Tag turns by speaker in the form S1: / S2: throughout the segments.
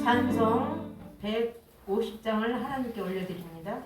S1: 찬송 150장을 하나님께 올려드립니다.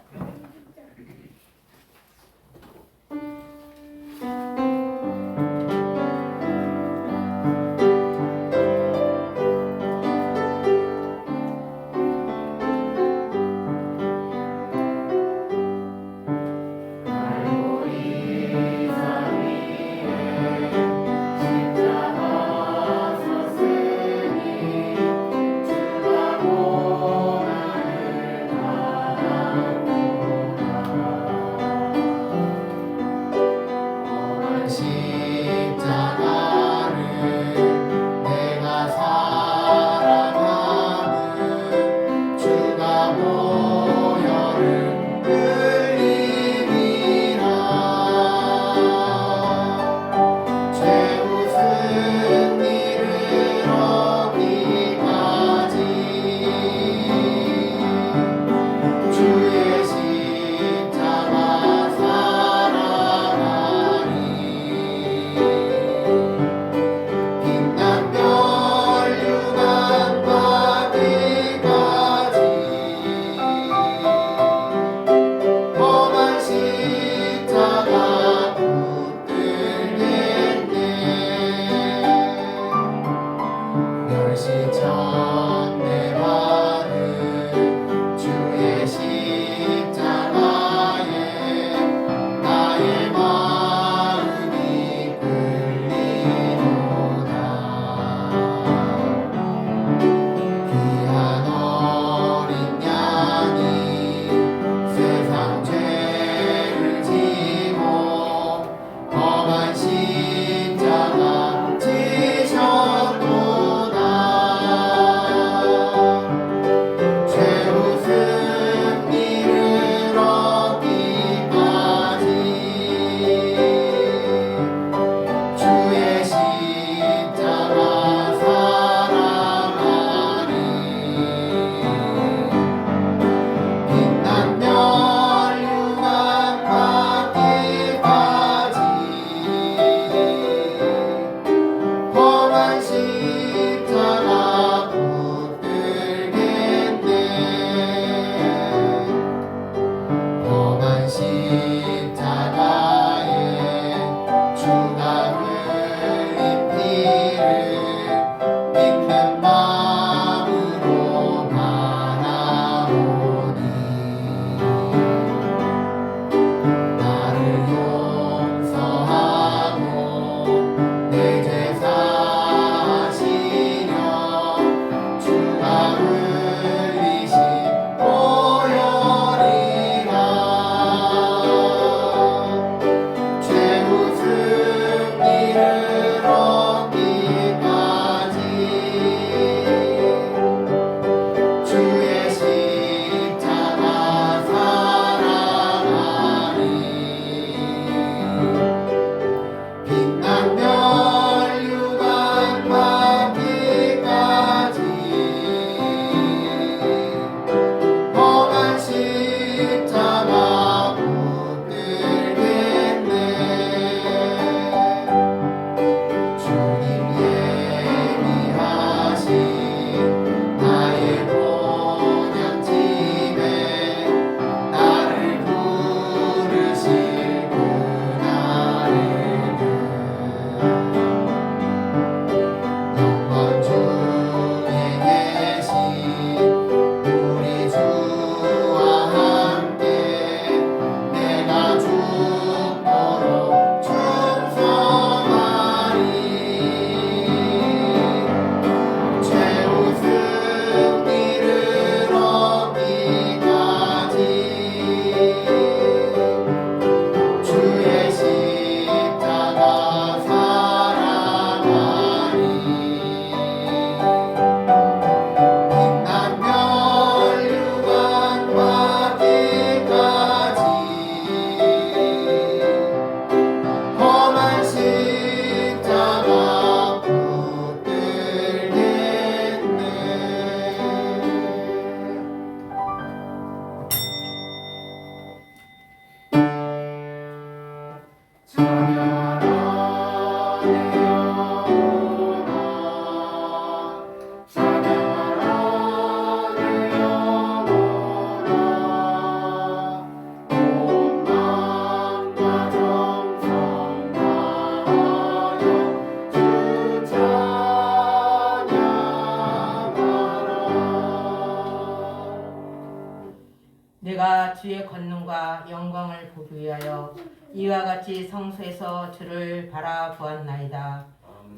S1: 권능과 영광을 보기 위하여 이와 같이 성소에서 주를 바라보았나이다.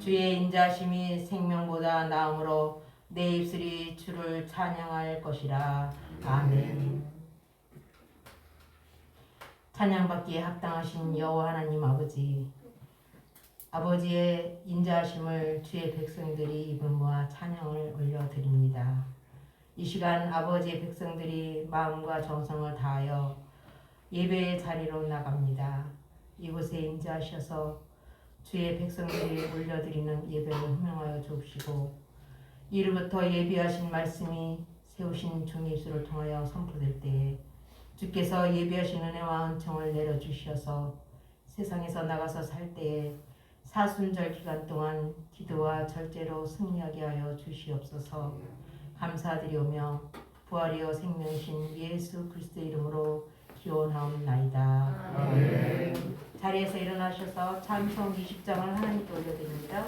S1: 주의 인자심이 생명보다 나음으로 내 입술이 주를 찬양할 것이라. 아멘. 찬양받기에 합당하신 여호와 하나님 아버지, 아버지의 인자하심을 주의 백성들이 입을 모아 찬양을 올려드립니다. 이 시간 아버지의 백성들이 마음과 정성을 다하여 예배의 자리로 나갑니다. 이곳에 인자하셔서 주의 백성들이 올려드리는 예배를 호명하여 주옵시고, 이로부터 예비하신 말씀이 세우신 종의 입술을 통하여 선포될 때에 주께서 예비하신 은혜와 은총을 내려주셔서 세상에서 나가서 살 때에 사순절 기간 동안 기도와 절제로 승리하게 하여 주시옵소서. 감사드리오며 부활이요 생명이신 예수 그리스도의 이름으로 기원하옵나이다. 아멘. 자리에서 일어나셔서 찬송 20장을 하나님께 올려드립니다.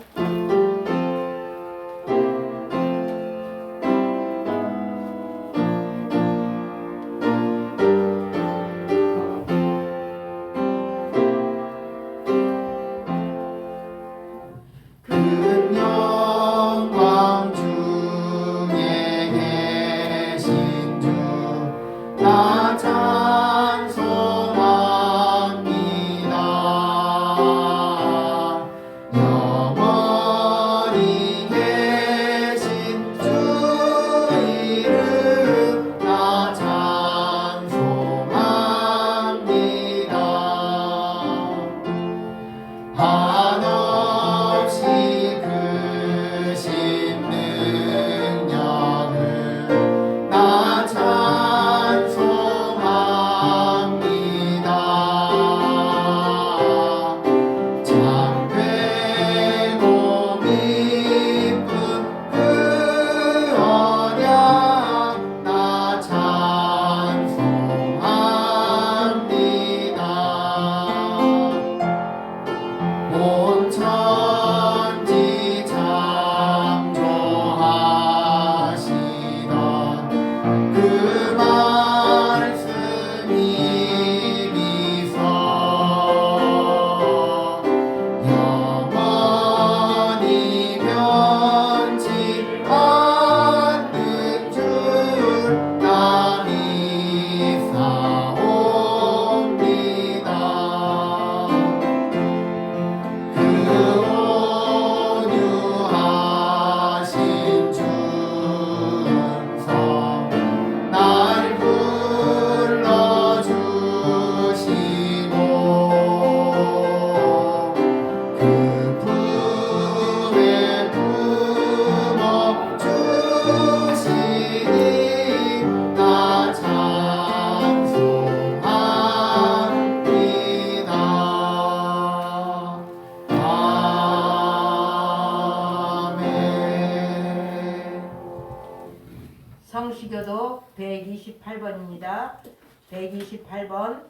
S1: 성시교도 128번입니다. 128번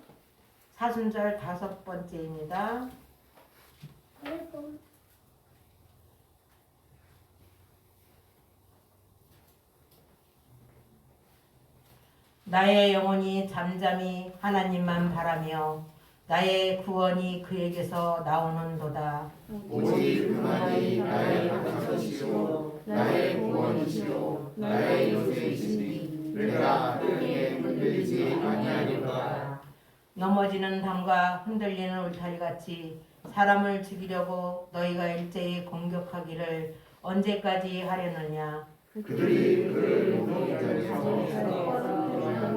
S1: 사순절 5번째입니다. 나의 영혼이 잠잠히 하나님만 바라며 나의 구원이 그에게서 나오는도다.
S2: 오직 그만이 나의 방편이시오 나의 구원이시오 나의 요새이시니 내가 그에게 흔들리지 아니하리로다.
S1: 넘어지는 담과 흔들리는 울타리같이 사람을 죽이려고 너희가 일제히 공격하기를 언제까지 하려느냐.
S2: 그들이 그를 목이 자리에서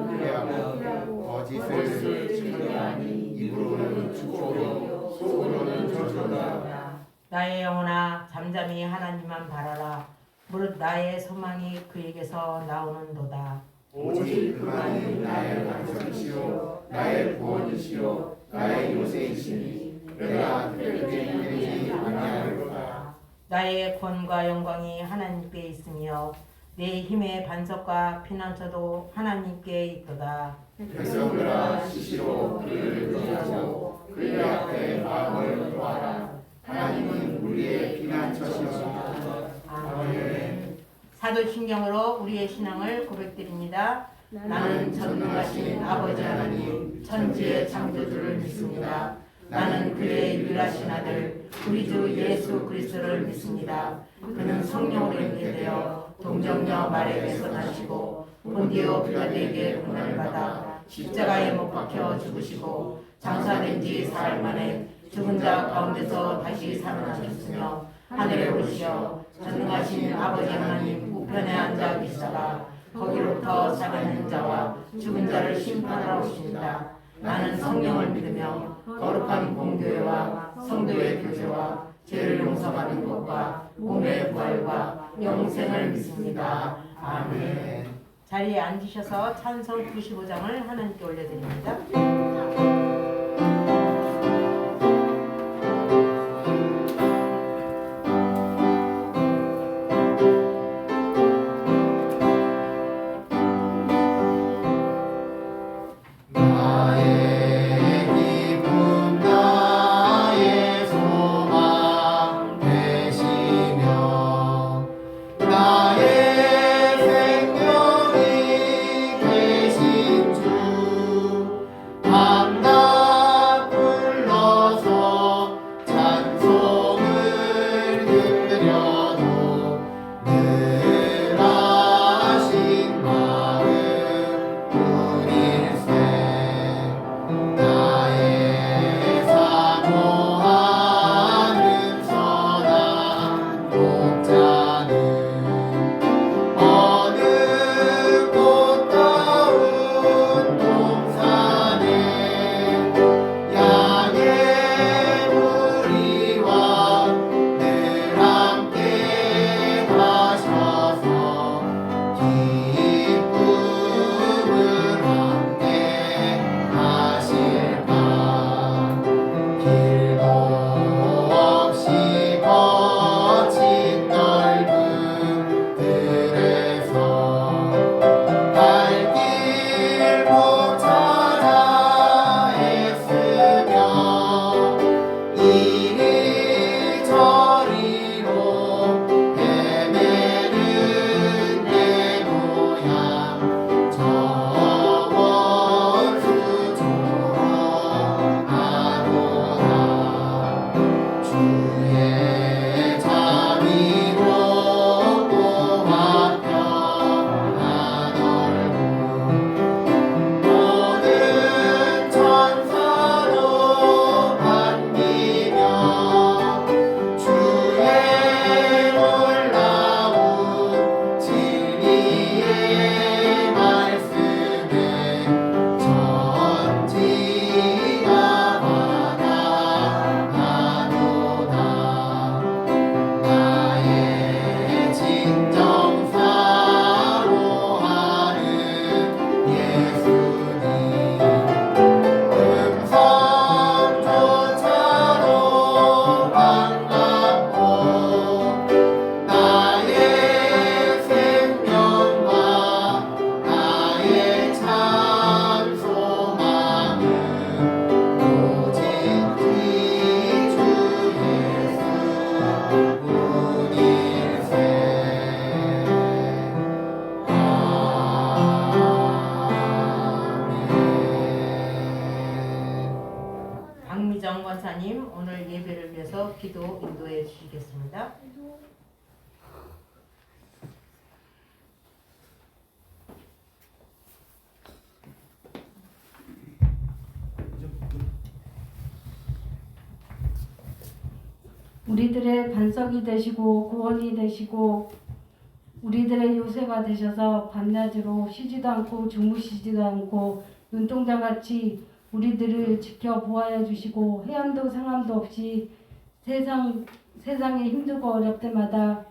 S2: 그리하고 거짓을 증거하니 입으로는 축복이요 속으로는 저주다.
S1: 나의 영혼아 잠잠히 하나님만 바라라. 무릇 나의 소망이 그에게서 나오는도다.
S2: 오직 그만이 나의 방편이시오 나의 구원이시오 나의 요새이시니 내가 그에게 흔들리지 아니하리로다.
S1: 나의 권과 영광이 하나님께 있으며 내 힘의 반석과 피난처도 하나님께 있도다.
S2: 백성들아 시시로 그를 의지하고 그의 앞에 마음을 놓아라. 하나님은 우리의 피난처시옵소서. 아멘.
S1: 사도신경으로 우리의 신앙을 고백드립니다. 나는 전능하신 아버지 하나님 천지의 창조주를 믿습니다. 나는 그의 유일하신 아들 우리 주 예수 그리스도를 믿습니다. 그는 성령으로 인계되어 동정녀 마리아에서 나시고 본디오 빌라도에게 고난을 받아 십자가에 못 박혀 죽으시고 장사된 지 사흘 만에 죽은 자 가운데서 다시 살아나셨으며 하늘에 오르시어 전능하신 아버지 하나님 우편에 앉아 계시다가 거기로부터 살아있는 자와 죽은 자를 심판하러 오십니다. 나는 성령을 믿으며 거룩한 공교회와 성도의 교제와 죄를 용서받는 것과 몸의 부활과 영생을 믿습니다. 아멘. 자리에 앉으셔서 찬송 95장을 하나님께 올려드립니다. 박미정 권사님 오늘 예배를 위해서 기도 인도해 주시겠습니다.
S3: 우리들의 반석이 되시고 구원이 되시고 우리들의 요새가 되셔서 밤낮으로 쉬지도 않고 주무시지도 않고 눈동자같이 우리들을 지켜보아야 주시고 해안도 상암도 없이 세상에 힘들고 어렵을 때마다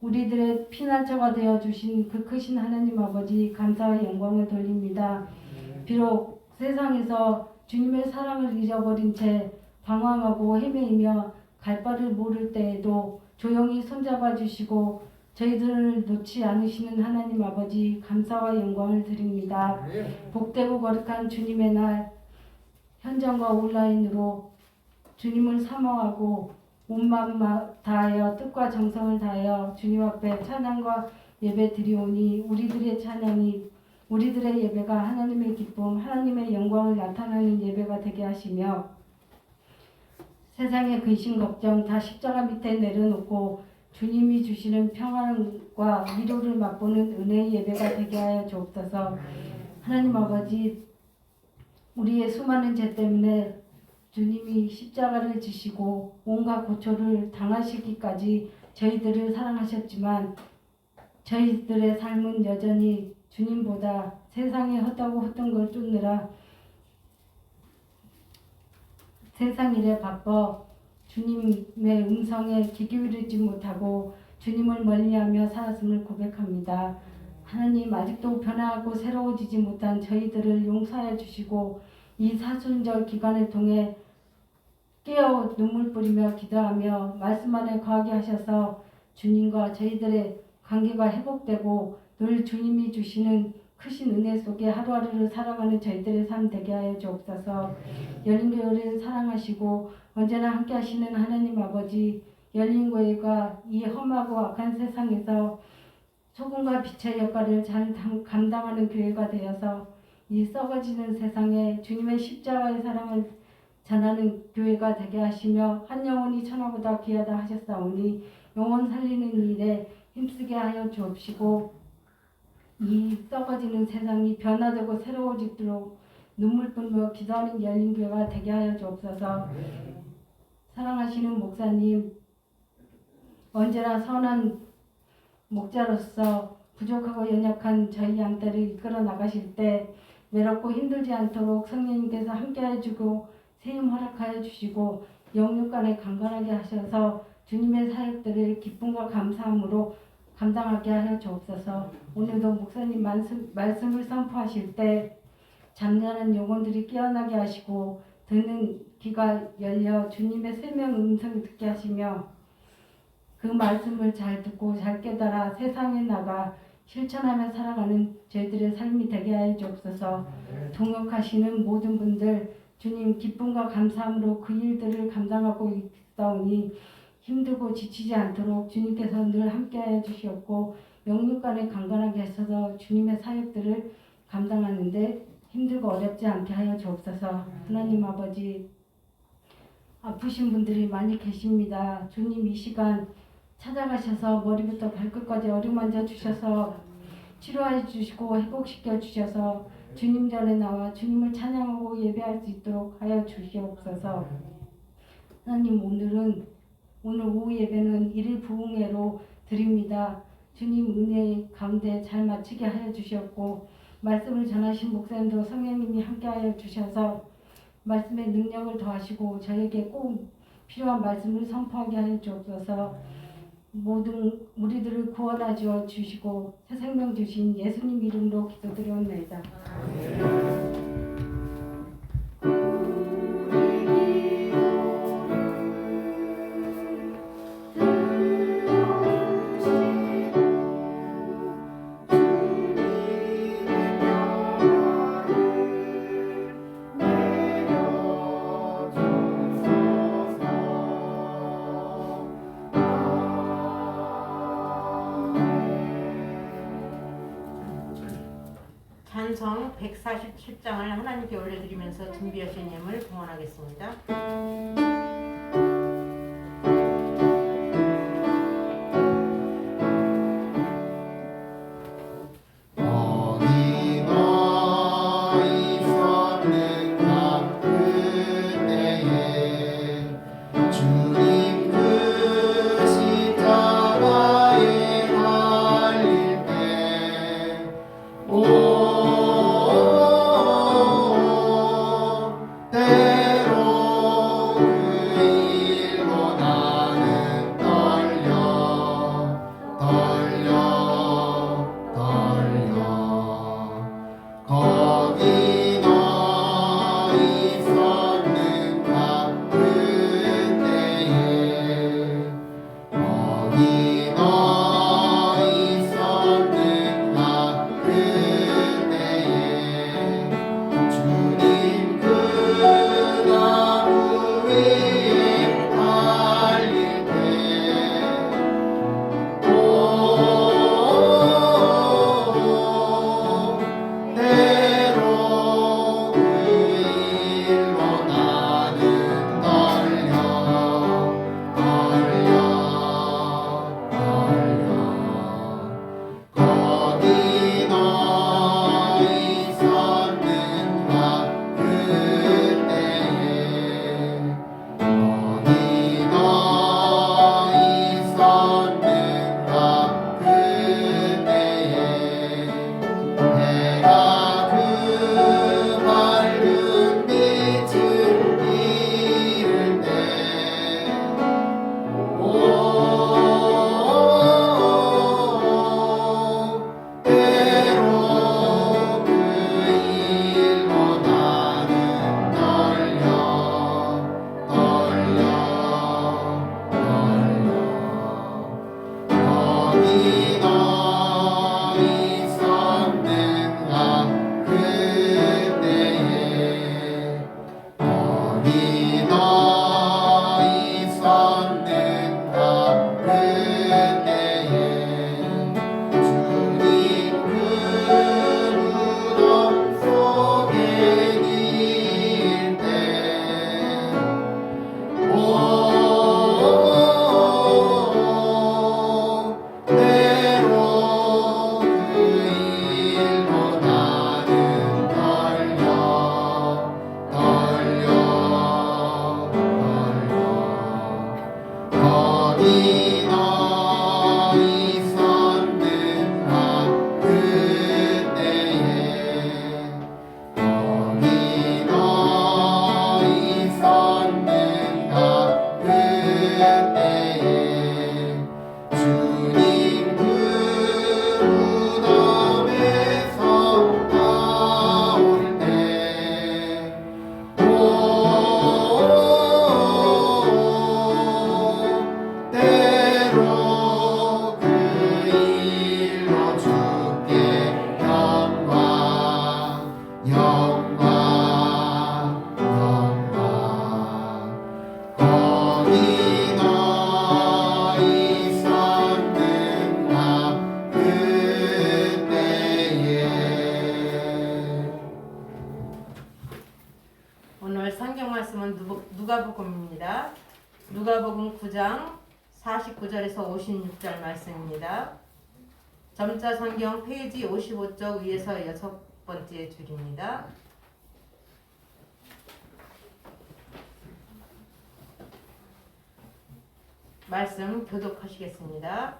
S3: 우리들의 피난처가 되어 주신 그 크신 하나님 아버지 감사와 영광을 돌립니다. 비록 세상에서 주님의 사랑을 잃어버린 채 방황하고 헤매이며 갈 바를 모를 때에도 조용히 손잡아 주시고 저희들을 놓지 않으시는 하나님 아버지 감사와 영광을 드립니다. 복되고 거룩한 주님의 날 현장과 온라인으로 주님을 사모하고 온 마음 다하여 뜻과 정성을 다하여 주님 앞에 찬양과 예배 드리오니 우리들의 찬양이 우리들의 예배가 하나님의 기쁨, 하나님의 영광을 나타내는 예배가 되게 하시며 세상의 근심 걱정 다 십자가 밑에 내려놓고 주님이 주시는 평안과 위로를 맛보는 은혜의 예배가 되게 하여 주옵소서. 하나님 아버지, 우리의 수많은 죄 때문에 주님이 십자가를 지시고 온갖 고초를 당하시기까지 저희들을 사랑하셨지만 저희들의 삶은 여전히 주님보다 세상에 헛다고 헛던 걸 쫓느라 세상 일에 바빠 주님의 음성에 귀 기울이지 못하고 주님을 멀리하며 살았음을 고백합니다. 하나님, 아직도 변화하고 새로워지지 못한 저희들을 용서해 주시고 이 사순절 기간을 통해 깨어 눈물 뿌리며 기도하며 말씀 안에 거하게 하셔서 주님과 저희들의 관계가 회복되고 늘 주님이 주시는 크신 은혜 속에 하루하루를 살아가는 저희들의 삶 되게 하여 주옵소서. 열린교회를 사랑하시고 언제나 함께 하시는 하나님 아버지, 열린교회가 이 험하고 악한 세상에서 소금과 빛의 역할을 잘 감당하는 교회가 되어서 이 썩어지는 세상에 주님의 십자가의 사랑을 전하는 교회가 되게 하시며 한 영혼이 천하보다 귀하다 하셨사오니 영혼 살리는 일에 힘쓰게 하여 주옵시고 이 썩어지는 세상이 변화되고 새로워지도록 눈물 뿌리며 기도하는 열린교회가 되게 하여 주옵소서. 사랑하시는 목사님, 언제나 선한 목자로서 부족하고 연약한 저희 양떼를 이끌어 나가실 때 외롭고 힘들지 않도록 성령님께서 함께해 주고 세임 허락하여 주시고 영육간에 강건하게 하셔서 주님의 사역들을 기쁨과 감사함으로 감당하게 하여 주옵소서. 오늘도 목사님 말씀을 선포하실 때 잠자는 영혼들이 깨어나게 하시고 듣는 귀가 열려 주님의 생명 음성을 듣게 하시며 그 말씀을 잘 듣고 잘 깨달아 세상에 나가 실천하며 살아가는 저희들의 삶이 되게 하여 주옵소서. 동역하시는 모든 분들 주님 기쁨과 감사함으로 그 일들을 감당하고 있사오니 힘들고 지치지 않도록 주님께서 늘 함께하여 주시옵고 영육간에 강건하게 하셔서 주님의 사역들을 감당하는데 힘들고 어렵지 않게 하여 주옵소서. 하나님 아버지, 아프신 분들이 많이 계십니다. 주님 이 시간 찾아가셔서 머리부터 발끝까지 어루만져 주셔서 치료해 주시고 회복시켜 주셔서 주님 전에 나와 주님을 찬양하고 예배할 수 있도록 하여 주시옵소서. 하나님, 오늘 오후 예배는 일일 부흥회로 드립니다. 주님 은혜 가운데 잘 마치게 하여 주셨고 말씀을 전하신 목사님도 성령님이 함께하여 주셔서 말씀의 능력을 더하시고 저에게 꼭 필요한 말씀을 선포하게 하여 주옵소서. 모든 우리들을 구원하여 주시고 새 생명 주신 예수님 이름으로 기도드려옵나이다.
S1: 찬송 147장을 하나님께 올려드리면서 준비하신 예물 봉헌하겠습니다.
S2: 때로 너 있었는가 그때에 거기 너 있었는가 그때에 주님 그 무덤에서 나올 때 때로 그 일로 주께 영광 영광 영광 거기 너 있었는가 그때에.
S1: 오늘 성경 말씀은 누가복음입니다. 누가복음 9장 49절에서 56절 말씀입니다. 점자 성경 페이지 55쪽 위에서 6번째 줄입니다. 말씀 교독하시겠습니다.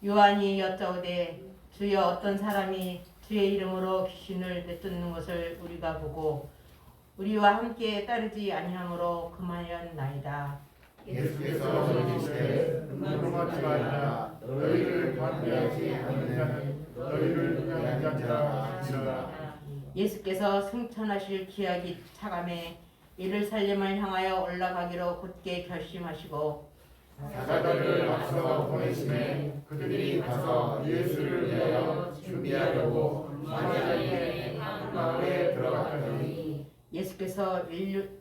S1: 요한이 여짜오되 주여 어떤 사람이 주의 이름으로 귀신을 내쫓는 것을 우리가 보고 우리와 함께 따르지 아니하므로 금하였나이다.
S2: 예수께서 이르시되 음란하지 말라 너희를 관대하지 않는 자는 너희를 위한 자니라 하시니라.
S1: 예수께서 승천하실 기약이 차감해 예루살렘을 향하여 올라가기로 굳게 결심하시고
S2: 사자들을 앞서 보내심에 그들이 가서 예수를 위하여 준비하려고 마리아의 마을에 들어갔더니
S1: 예수께서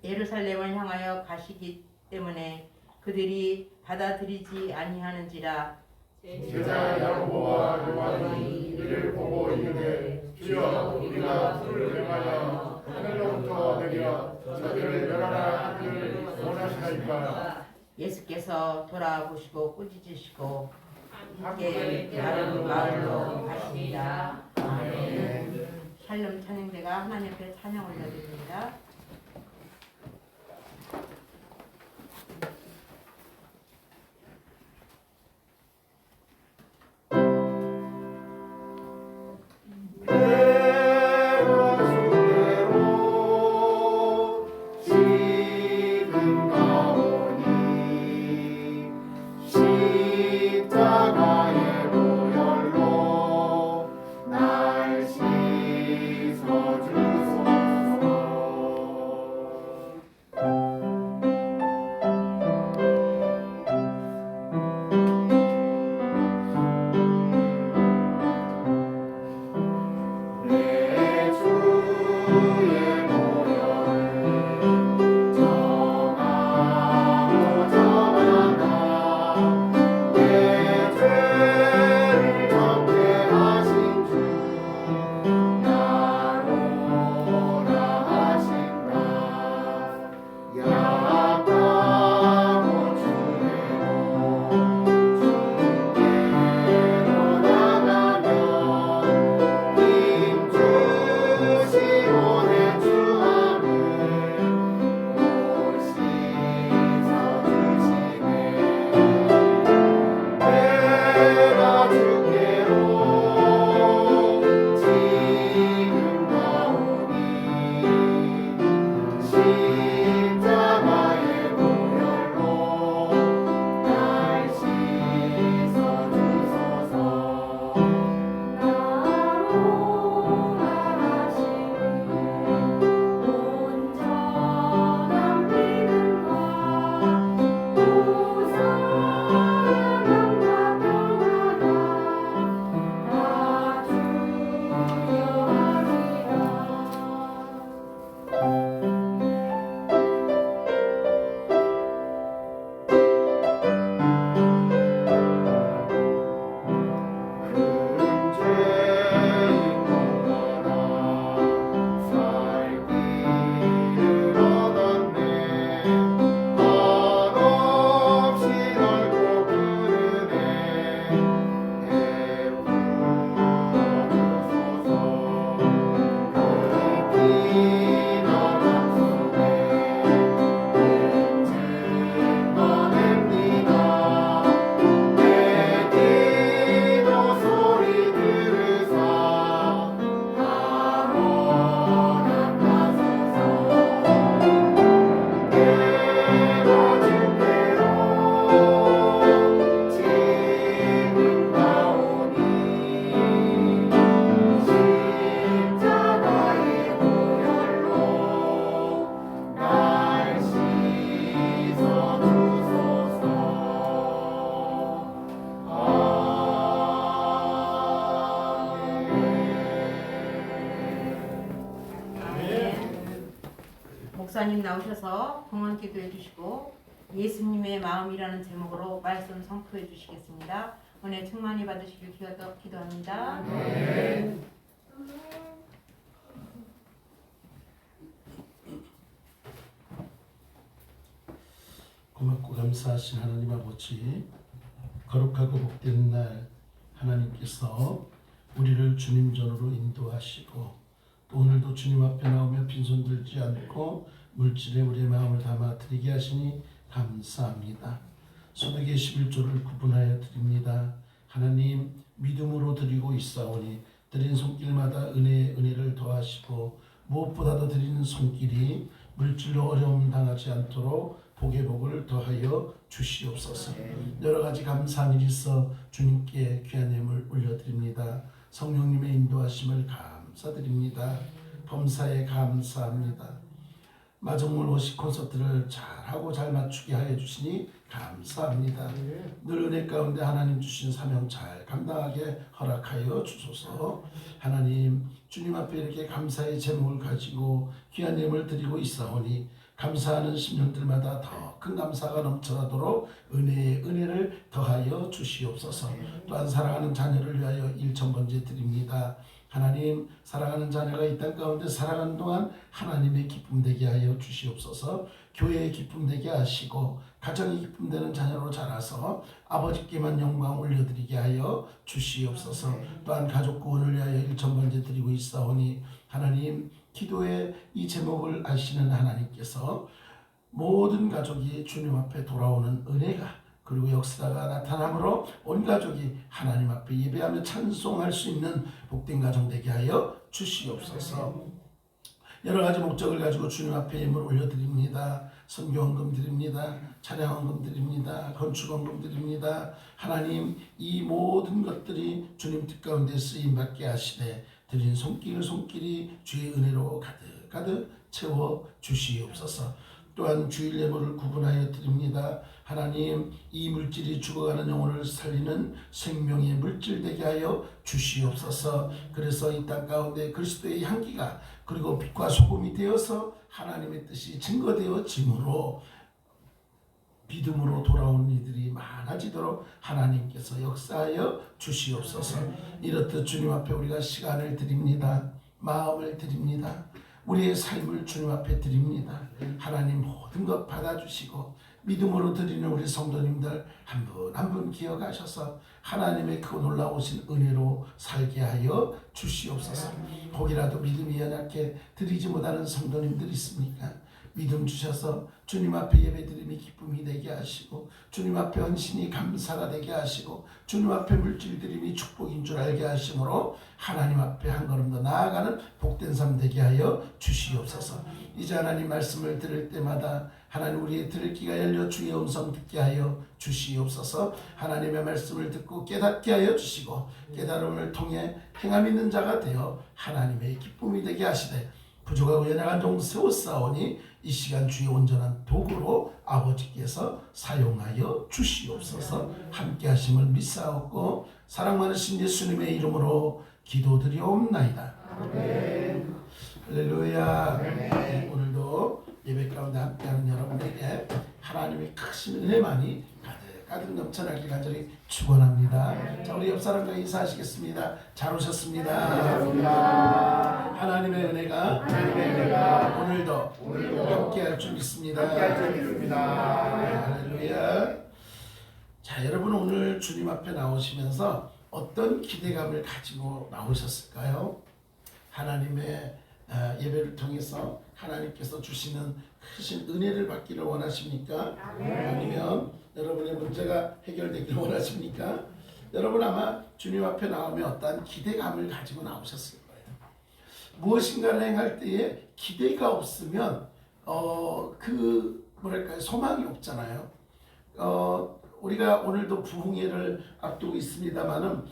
S1: 예루살렘을 향하여 가시기 때문에 그들이 받아들이지 아니하는지라.
S2: 제자 야고보와 요한이 이를 보고 이르되 주여 우리가 불을 행하여 하늘로부터 내려 저들을 멸하라 하기를 원하시나이까.
S1: 예수께서 돌아보시고 꾸짖으시고 함께 다른 마을로 가십니다. 아멘. 샬롬 찬양대가 하나님 앞에 찬양 올려드립니다.
S2: 십자가의 보혈로 날 씻어주소서.
S1: 목사님 나오셔서 봉헌 기도해 주시고 예수님의 마음이라는 제목으로 말씀 선포해 주시겠습니다. 은혜 충만히 받으시길 기도합니다.
S4: 고맙고 감사하신 하나님 아버지, 거룩하고 복된 날 하나님께서 우리를 주님 전으로 인도하시고 또 오늘도 주님 앞에 나오며 빈손 들지 않고 물질에 우리의 마음을 담아 드리게 하시니 감사합니다. 소득의 11조를 구분하여 드립니다. 하나님, 믿음으로 드리고 있사오니 드린 손길마다 은혜를 더하시고 무엇보다도 드리는 손길이 물질로 어려움 당하지 않도록 복의 복을 더하여 주시옵소서. 여러 가지 감사한 일이 있어 주님께 귀한 예물 올려드립니다. 성령님의 인도하심을 감사드립니다. 범사에 감사합니다. 마정물 워십 콘서트를 잘하고 잘 맞추게 하여 주시니 감사합니다. 늘 은혜 가운데 하나님 주신 사명 잘 감당하게 허락하여 주소서. 하나님, 주님 앞에 이렇게 감사의 제목을 가지고 귀한 예물 드리고 있사오니 감사하는 심령들마다 더 큰 감사가 넘쳐나도록 은혜를 더하여 주시옵소서. 또한 사랑하는 자녀를 위하여 1,000번째 드립니다. 하나님, 사랑하는 자녀가 이 땅 가운데 살아가는 동안 하나님의 기쁨 되게 하여 주시옵소서. 교회의 기쁨 되게 하시고 가정의 기쁨 되는 자녀로 자라서 아버지께만 영광 올려드리게 하여 주시옵소서. 또한 가족 구원을 위하여 1,000번째 드리고 있사오니 하나님, 기도의 이 제목을 아시는 하나님께서 모든 가족이 주님 앞에 돌아오는 은혜가 그리고 역사가 나타남으로 온 가족이 하나님 앞에 예배하며 찬송할 수 있는 복된 가정 되게 하여 주시옵소서. 여러 가지 목적을 가지고 주님 앞에 예물 올려드립니다. 선교헌금 드립니다. 찬양헌금 드립니다. 건축헌금 드립니다. 하나님, 이 모든 것들이 주님 뜻 가운데 쓰임받게 하시되 드린 손길이 주의 은혜로 가득 채워 주시옵소서. 또한 주일 예물을 구분하여 드립니다. 하나님, 이 물질이 죽어가는 영혼을 살리는 생명의 물질 되게 하여 주시옵소서. 그래서 이 땅 가운데 그리스도의 향기가 그리고 빛과 소금이 되어서 하나님의 뜻이 증거되어짐으로 믿음으로 돌아온 이들이 많아지도록 하나님께서 역사하여 주시옵소서. 이렇듯 주님 앞에 우리가 시간을 드립니다. 마음을 드립니다. 우리의 삶을 주님 앞에 드립니다. 하나님, 모든 것 받아주시고 믿음으로 드리는 우리 성도님들 한 분 한 분 기억하셔서 하나님의 그 놀라우신 은혜로 살게 하여 주시옵소서. 혹이라도 믿음이 연약해 드리지 못하는 성도님들 있습니까? 믿음 주셔서 주님 앞에 예배드림이 기쁨이 되게 하시고 주님 앞에 헌신이 감사가 되게 하시고 주님 앞에 물질드림이 축복인 줄 알게 하심으로 하나님 앞에 한 걸음 더 나아가는 복된 삶 되게 하여 주시옵소서. 이제 하나님 말씀을 들을 때마다 하나님, 우리의 들을 귀가 열려 주의 음성 듣게 하여 주시옵소서. 하나님의 말씀을 듣고 깨닫게 하여 주시고 깨달음을 통해 행함 있는 자가 되어 하나님의 기쁨이 되게 하시되 부족하고 연약한 종 세웠사오니 이 시간 주의 온전한 도구로 아버지께서 사용하여 주시옵소서. 함께 하심을 믿사옵고 사랑 많으신 예수님의 이름으로 기도드리옵나이다. 아멘. 할렐루야. 아멘. 오늘도 예배 가운데 함께하는 여러분에게 하나님의 크신 은혜만이 가득 넘쳐나길 간절히 축원합니다. 자, 우리 옆 사람과 인사하시겠습니다. 잘 오셨습니다. 하나님의 은혜가 오늘도 함께할 줄 믿습니다. 할렐루야. 자, 여러분 오늘 주님 앞에 나오시면서 어떤 기대감을 가지고 나오셨을까요? 하나님의 예배를 통해서 하나님께서 주시는 크신 은혜를 받기를 원하십니까? 아니면 여러분의 문제가 해결되기를 원하십니까? 여러분 아마 주님 앞에 나오면 어떠한 기대감을 가지고 나오셨을 거예요. 무엇인가를 행할 때에 기대가 없으면 소망이 없잖아요. 우리가 오늘도 부흥회를 앞두고 있습니다만은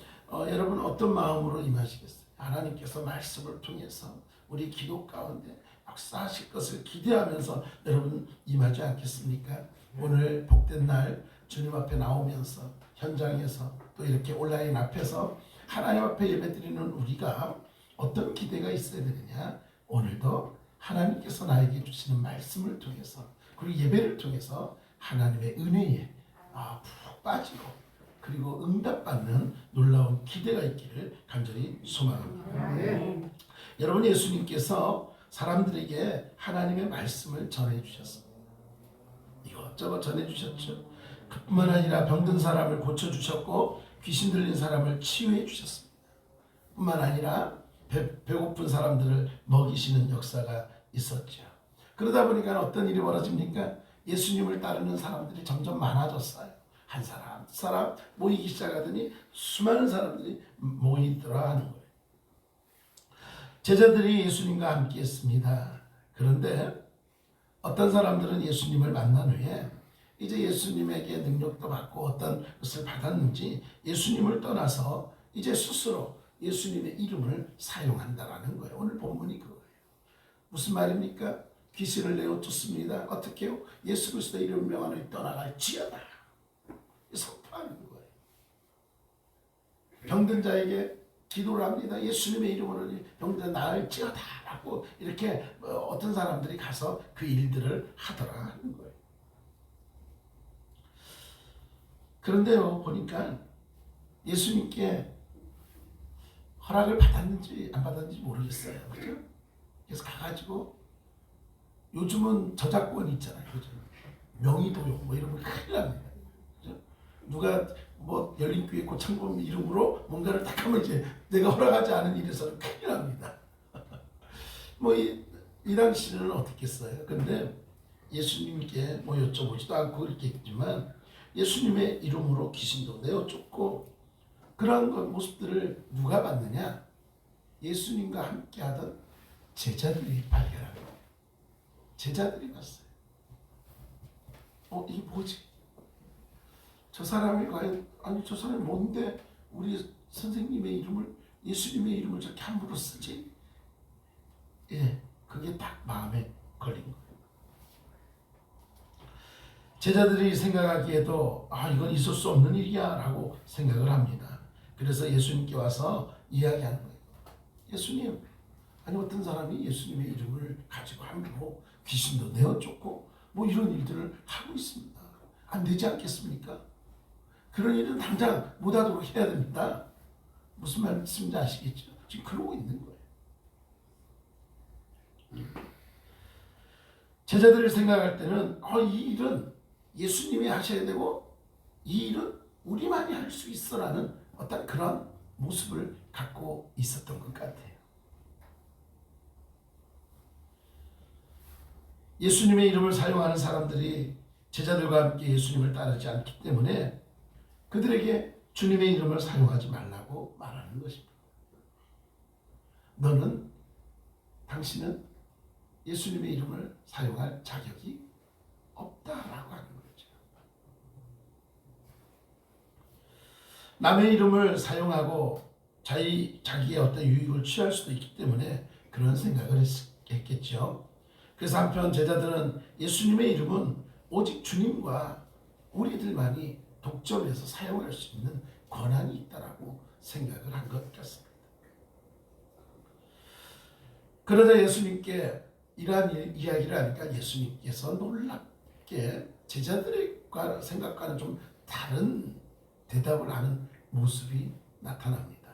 S4: 여러분 어떤 마음으로 임하시겠어요? 하나님께서 말씀을 통해서 우리 기도 가운데 역사하실 것을 기대하면서 여러분 임하지 않겠습니까? 오늘 복된 날 주님 앞에 나오면서 현장에서 또 이렇게 온라인 앞에서 하나님 앞에 예배드리는 우리가 어떤 기대가 있어야 되느냐? 오늘도 하나님께서 나에게 주시는 말씀을 통해서 그리고 예배를 통해서 하나님의 은혜에 푹 빠지고 그리고 응답받는 놀라운 기대가 있기를 간절히 소망합니다. 여러분, 예수님께서 사람들에게 하나님의 말씀을 전해주셨습니다. 이것저것 전해주셨죠. 그뿐만 아니라 병든 사람을 고쳐주셨고 귀신 들린 사람을 치유해 주셨습니다. 뿐만 아니라 배고픈 사람들을 먹이시는 역사가 있었죠. 그러다 보니까 어떤 일이 벌어집니까? 예수님을 따르는 사람들이 점점 많아졌어요. 한 사람, 두 사람 모이기 시작하더니 수많은 사람들이 모이더라 하는 거예요. 제자들이 예수님과 함께 했습니다. 그런데 어떤 사람들은 예수님을 만난 후에 이제 예수님에게 능력도 받고 어떤 것을 받았는지 예수님을 떠나서 이제 스스로 예수님의 이름을 사용한다라는 거예요. 오늘 본문이 그거예요. 무슨 말입니까? 귀신을 내어 쫓습니다. 어떻게 해요? 예수 그리스도의 이름 명하노니 떠나갈지어다. 선포하는 거예요. 병든 자에게 기도를 합니다. 예수님의 이름으로 병든 자 나을지어다 라고 이렇게 어떤 사람들이 가서 그 일들을 하더라 하는 거예요. 그런데요, 보니까 예수님께 허락을 받았는지 안 받았는지 모르겠어요. 그죠? 그래서 가가지고 요즘은 저작권 있잖아요. 그죠? 명의도용 뭐 이런 거 큰일 납니다. 그죠? 누가 뭐 열린교회 고창범 이름으로 뭔가를 딱 하면 이제 내가 허락하지 않은 일에서는 큰일 납니다. 뭐 이 당시는 어떻겠어요? 근데 예수님께 뭐 여쭤보지도 않고 그렇게 했지만 예수님의 이름으로 귀신도 내어 쫓고 그러한 모습들을 누가 봤느냐? 예수님과 함께 하던 제자들이 발견한 거예요. 제자들이 봤어요. 이게 뭐지? 저 사람이 과연, 아니 저 사람이 뭔데 우리 선생님의 이름을, 예수님의 이름을 저렇게 함부로 쓰지? 예, 그게 딱 마음에 걸린 거예요. 제자들이 생각하기에도 이건 있을 수 없는 일이야 라고 생각을 합니다. 그래서 예수님께 와서 이야기하는 거예요. 예수님, 아니 어떤 사람이 예수님의 이름을 가지고 함부로 귀신도 내어 쫓고 뭐 이런 일들을 하고 있습니다. 안 되지 않겠습니까? 그런 일은 당장 못하도록 해야 됩니다. 무슨 말씀인지 아시겠죠? 지금 그러고 있는 거예요. 제자들을 생각할 때는 이 일은 예수님이 하셔야 되고 이 일은 우리만이 할 수 있어라는 어떤 그런 모습을 갖고 있었던 것 같아요. 예수님의 이름을 사용하는 사람들이 제자들과 함께 예수님을 따르지 않기 때문에 그들에게 주님의 이름을 사용하지 말라고 말하는 것입니다. 당신은 예수님의 이름을 사용할 자격이 없다라고 하는 거죠. 남의 이름을 사용하고 자기의 어떤 유익을 취할 수도 있기 때문에 그런 생각을 했겠죠. 그래서 한편 제자들은 예수님의 이름은 오직 주님과 우리들만이 독점해서 사용할 수 있는 권한이 있다라고 생각을 한 것 같습니다. 그러자 예수님께 이러한 이야기를 하니까 예수님께서 놀랍게 제자들의 생각과는 좀 다른 대답을 하는 모습이 나타납니다.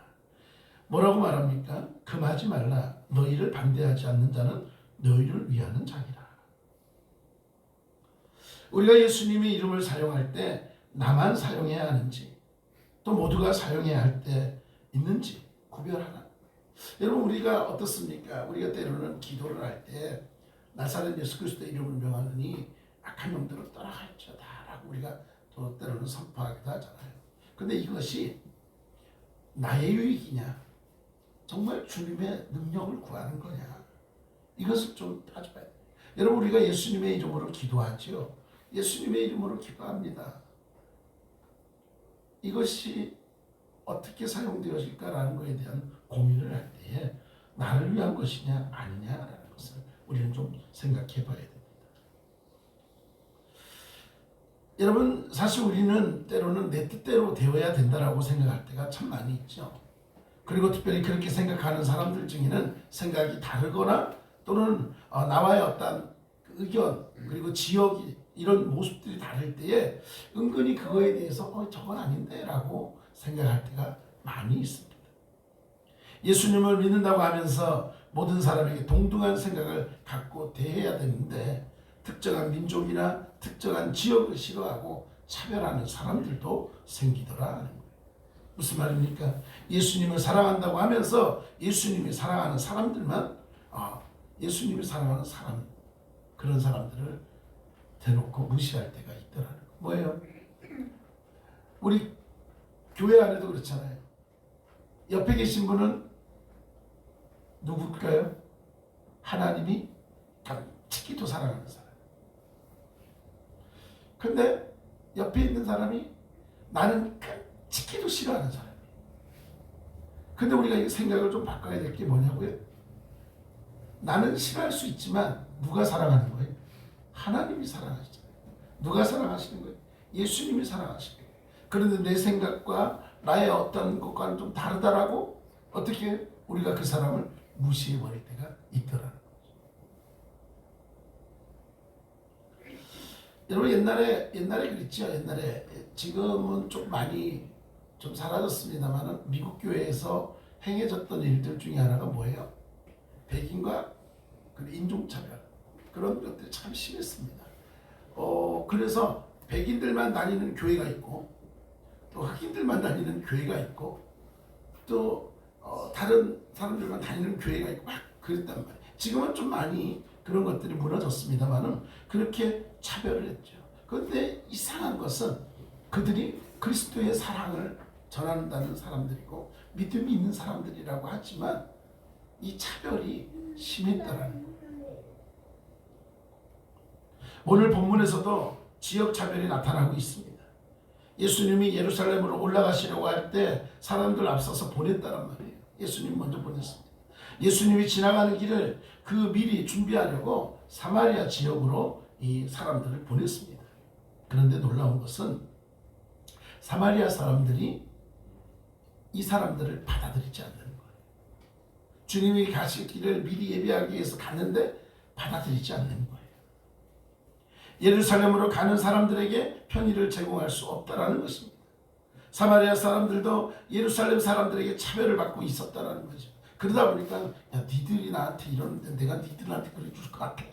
S4: 뭐라고 말합니까? 금하지 말라. 너희를 반대하지 않는 자는 너희를 위하는 자니라. 우리가 예수님의 이름을 사용할 때 나만 사용해야 하는지 또 모두가 사용해야 할 때 있는지 구별하라. 여러분, 우리가 어떻습니까? 우리가 때로는 기도를 할 때 나사렛 예수 그리스도의 이름을 명하느니 악한 영들을 떠나갈지어다 라고 우리가 또 때로는 선포하기도 하잖아요. 근데 이것이 나의 유익이냐, 정말 주님의 능력을 구하는 거냐, 이것을 좀 따져봐야 돼요. 여러분, 우리가 예수님의 이름으로 기도하죠. 예수님의 이름으로 기도합니다. 이것이 어떻게 사용되어질까라는 것에 대한 고민을 할 때에 나를 위한 것이냐 아니냐라는 것을 우리는 좀 생각해 봐야 됩니다. 여러분, 사실 우리는 때로는 내 뜻대로 되어야 된다라고 생각할 때가 참 많이 있죠. 그리고 특별히 그렇게 생각하는 사람들 중에는 생각이 다르거나 또는 나와의 어떤 의견 그리고 지역이 이런 모습들이 다를 때에 은근히 그거에 대해서 저건 아닌데 라고 생각할 때가 많이 있습니다. 예수님을 믿는다고 하면서 모든 사람에게 동등한 생각을 갖고 대해야 되는데 특정한 민족이나 특정한 지역을 싫어하고 차별하는 사람들도 생기더라 하는 거예요. 무슨 말입니까? 예수님을 사랑한다고 하면서 예수님이 사랑하는 사람들만 예수님이 사랑하는 사람 그런 사람들을 대놓고 무시할 때가 있더라는 거. 뭐예요? 우리 교회 안에도 그렇잖아요. 옆에 계신 분은 누굴까요? 하나님이 깜찍히 더 사랑하는 사람. 근데 옆에 있는 사람이 나는 깜찍히도 싫어하는 사람이에요. 근데 우리가 이 생각을 좀 바꿔야 될 게 뭐냐고요? 나는 싫어할 수 있지만 누가 사랑하는 거예요? 하나님이 사랑하시잖아요. 누가 사랑하시는 거예요? 예수님이 사랑하시는 거예요. 그런데 내 생각과 나의 어떤 것과는 좀 다르다라고 어떻게 우리가 그 사람을 무시해버릴 때가 있더라는 거죠. 여러분 옛날에 그랬죠. 옛날에 지금은 좀 많이 좀 사라졌습니다만 미국 교회에서 행해졌던 일들 중에 하나가 뭐예요? 백인과 인종차별 그런 것들이 참 심했습니다. 그래서 백인들만 다니는 교회가 있고 또 흑인들만 다니는 교회가 있고 또 다른 사람들만 다니는 교회가 있고 막 그랬단 말이에요. 지금은 좀 많이 그런 것들이 무너졌습니다만은 그렇게 차별을 했죠. 그런데 이상한 것은 그들이 그리스도의 사랑을 전한다는 사람들이고 믿음이 있는 사람들이라고 하지만 이 차별이 심했다라는 거예요. 오늘 본문에서도 지역 차별이 나타나고 있습니다. 예수님이 예루살렘으로 올라가시려고 할 때 사람들 앞서서 보냈다란 말이에요. 예수님 먼저 보냈습니다. 예수님이 지나가는 길을 미리 준비하려고 사마리아 지역으로 이 사람들을 보냈습니다. 그런데 놀라운 것은 사마리아 사람들이 이 사람들을 받아들이지 않는 거예요. 주님이 가실 길을 미리 예비하기 위해서 갔는데 받아들이지 않는 거예요. 예루살렘으로 가는 사람들에게 편의를 제공할 수 없다라는 것입니다. 사마리아 사람들도 예루살렘 사람들에게 차별을 받고 있었다라는 거죠. 그러다 보니까 야 니들이 나한테 이러는데 내가 니들한테 그래 줄 것 같아.